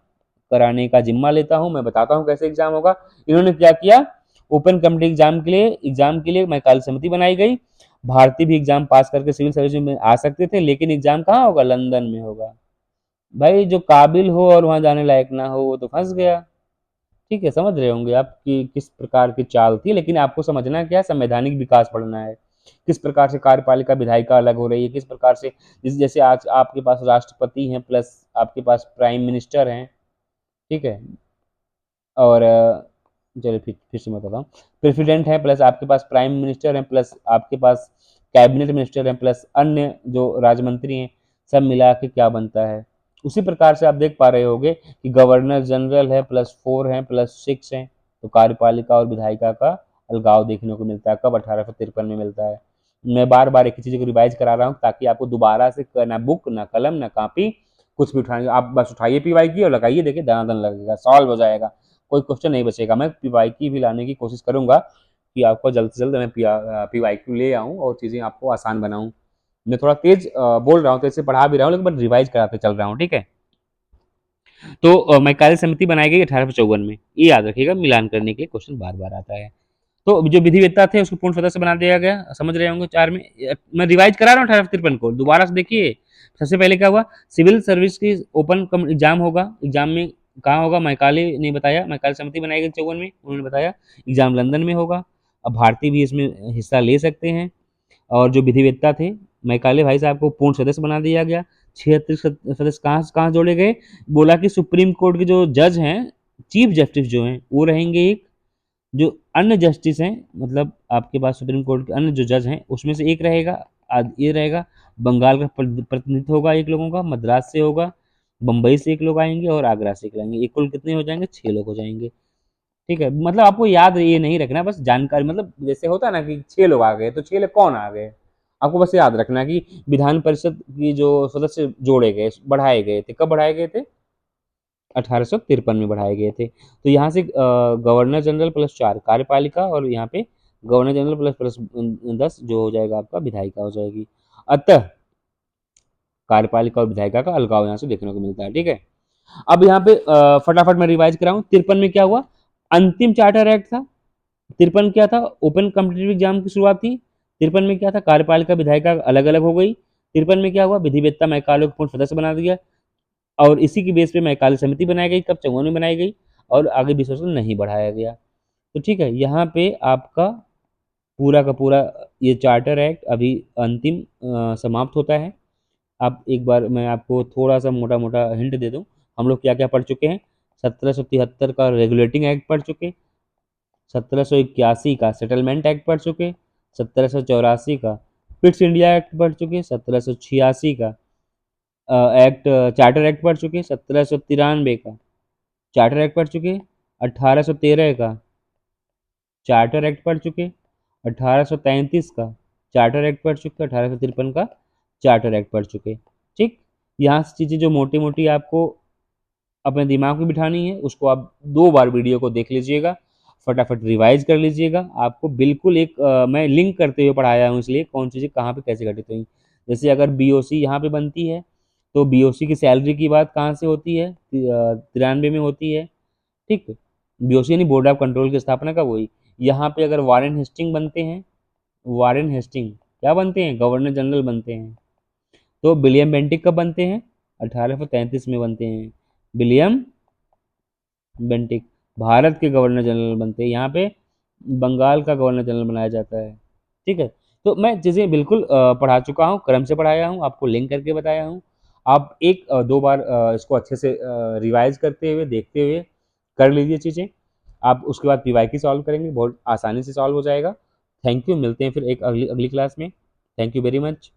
कराने का जिम्मा लेता हूं, मैं बताता हूं कैसे एग्जाम होगा। इन्होंने क्या किया? ओपन कम्पिटिटिव एग्जाम के लिए मैकाले समिति बनाई गई। भारतीय भी एग्जाम पास करके सिविल सर्विस में आ सकते थे, लेकिन एग्जाम कहाँ होगा? लंदन में होगा। भाई जो काबिल हो और वहां जाने लायक ना हो, वो तो फंस गया। ठीक है, समझ रहे होंगे आप कि किस प्रकार की चाल थी। लेकिन आपको समझना क्या है? संवैधानिक विकास पढ़ना है, किस प्रकार से कार्यपालिका विधायिका अलग हो रही है, किस प्रकार से जैसे आज आपके पास राष्ट्रपति हैं प्लस आपके पास प्राइम मिनिस्टर हैं। ठीक है। और चलिए फिर से मैं बताता हूँ। प्रेसिडेंट है प्लस आपके पास प्राइम मिनिस्टर है प्लस आपके पास कैबिनेट मिनिस्टर है प्लस अन्य जो राजमंत्री हैं, सब मिला के क्या बनता है। उसी प्रकार से आप देख पा रहे होंगे कि गवर्नर जनरल है प्लस 4 है प्लस 6 है। तो कार्यपालिका और विधायिका का अलगाव देखने को मिलता है। कब? 1853 में मिलता है। मैं बार बार एक ही चीज़ को रिवाइज करा रहा हूँ ताकि आपको दोबारा से ना बुक ना कलम ना कॉपी कुछ भी उठाने, आप बस उठाइए पीवाई की और लगाइए, देखिए दनादन लगेगा, सॉल्व हो जाएगा, कोई क्वेश्चन नहीं बचेगा। मैं पीवाई की भी लाने की कोशिश करूंगा कि आपको जल्द से जल्द मैं पीवाई क्यू ले आऊँ और चीज़ें आपको आसान बनाऊँ। मैं थोड़ा तेज बोल रहा हूँ, तेज से पढ़ा भी रहा हूँ, लेकिन मैं रिवाइज कराते चल रहा हूँ। ठीक है। तो मैं कार्य समिति बनाई गई 1854 में, ये याद रखिएगा, मिलान करने के लिए क्वेश्चन बार बार आता है। तो जो विधिवेत्ता थे उसको पूर्ण सदस्य बना दिया गया, समझ रहे होंगे 4 में। मैं रिवाइज करा रहा हूँ 1853 को, दोबारा से देखिए। सबसे पहले क्या हुआ, सिविल सर्विस की ओपन एग्जाम होगा, एग्जाम में कहाँ होगा, मैकाले ने बताया, मैकाले समिति बनाई गई 54 में, उन्होंने बताया एग्जाम लंदन में होगा। अब भारतीय भी इसमें हिस्सा ले सकते हैं। और जो विधिवेत्ता थे मैकाले भाई साहब को पूर्ण सदस्य बना दिया गया। 76 सदस्य कहाँ कहाँ जोड़े गए, बोला कि सुप्रीम कोर्ट के जो जज हैं, चीफ जस्टिस जो हैं वो रहेंगे एक, जो अन्य जस्टिस हैं, मतलब आपके पास सुप्रीम कोर्ट के अन्य जो जज हैं उसमें से एक रहेगा, ये रहेगा। बंगाल का प्रतिनिधित्व होगा एक लोगों का, मद्रास से होगा, बम्बई से एक लोग आएंगे और आगरा से एक आएंगे, एक कुल कितने हो जाएंगे, 6 लोग हो जाएंगे। ठीक है, मतलब आपको याद ये नहीं रखना, बस जानकारी, मतलब जैसे होता है ना कि 6 लोग आ गए तो 6 लोग कौन आ गए, आपको बस याद रखना कि विधान परिषद की जो सदस्य जोड़े गए, बढ़ाए गए थे, कब बढ़ाए गए थे, 1853 में बढ़ाए गए थे। तो यहाँ से गवर्नर जनरल +4 कार्यपालिका, और यहाँ पे गवर्नर जनरल प्लस 10 जो हो जाएगा आपका विधायिका हो जाएगी। अतः कार्यपालिका और विधायिका का अलगाव यहाँ से देखने को मिलता है। ठीक है, अब यहाँ पे फटाफट मैं रिवाइज कराऊं, 53 में क्या हुआ, अंतिम चार्टर एक्ट था। 53 क्या था, ओपन कॉम्पिटिटिव एग्जाम की शुरुआत थी। 53 में क्या था, कार्यपालिका विधायिका अलग अलग हो गई। 53 में क्या हुआ, विधिवेत्ता मैकाले को पूर्ण सदस्य बना दिया, और इसी की बेस पे मैकाले समिति बनाई गई, कब 54 में बनाई गई, और आगे 20 वर्ष तक नहीं बढ़ाया गया। तो ठीक है, यहाँ पे आपका पूरा का पूरा ये चार्टर एक्ट अभी अंतिम समाप्त होता है। आप एक बार मैं आपको थोड़ा सा मोटा मोटा हिंट दे दूं, हम लोग क्या क्या पढ़ चुके हैं। 1773 का रेगुलेटिंग एक्ट पढ़ चुके, 1781 का सेटलमेंट एक्ट पढ़ चुके, 1784 का पिट्स इंडिया एक्ट पढ़ चुके, 1786 का एक्ट चार्टर एक्ट पढ़ चुके, 1793 का चार्टर एक्ट पढ़ चुके, 1813 का चार्टर एक्ट पढ़ चुके, 1833 का चार्टर एक्ट पढ़ चुके, 1853 का चार्टर एक्ट पढ़ चुके। ठीक, यहाँ से चीज़ें जो मोटी मोटी आपको अपने दिमाग में बिठानी है उसको आप 2 बार वीडियो को देख लीजिएगा, फटाफट रिवाइज कर लीजिएगा। आपको बिल्कुल एक मैं लिंक करते हुए पढ़ाया हूँ, इसलिए कौन सी चीज़ कहाँ पे कैसे घटित हुई। जैसे अगर बीओसी यहाँ पे बनती है तो बीओसी की सैलरी की बात कहाँ से होती है, 93 में होती है। ठीक, बीओसी यानी बोर्ड ऑफ कंट्रोल की स्थापना कब हुई। यहाँ पे अगर वारेन हेस्टिंग बनते हैं, वारेन हेस्टिंग क्या बनते हैं, गवर्नर जनरल बनते हैं। तो विलियम बेंटिक कब बनते हैं, 1833 में बनते हैं। विलियम बेंटिक भारत के गवर्नर जनरल बनते हैं, यहाँ पे बंगाल का गवर्नर जनरल बनाया जाता है। ठीक है, तो मैं चीज़ें बिल्कुल पढ़ा चुका हूँ, क्रम से पढ़ाया हूँ, आपको लिंक करके बताया हूँ। आप 1-2 बार इसको अच्छे से रिवाइज करते हुए देखते हुए कर लीजिए चीज़ें। आप उसके बाद पीवाईक्यू सॉल्व करेंगे, बहुत आसानी से सॉल्व हो जाएगा। थैंक यू, मिलते हैं फिर एक अगली अगली क्लास में। Thank you very much.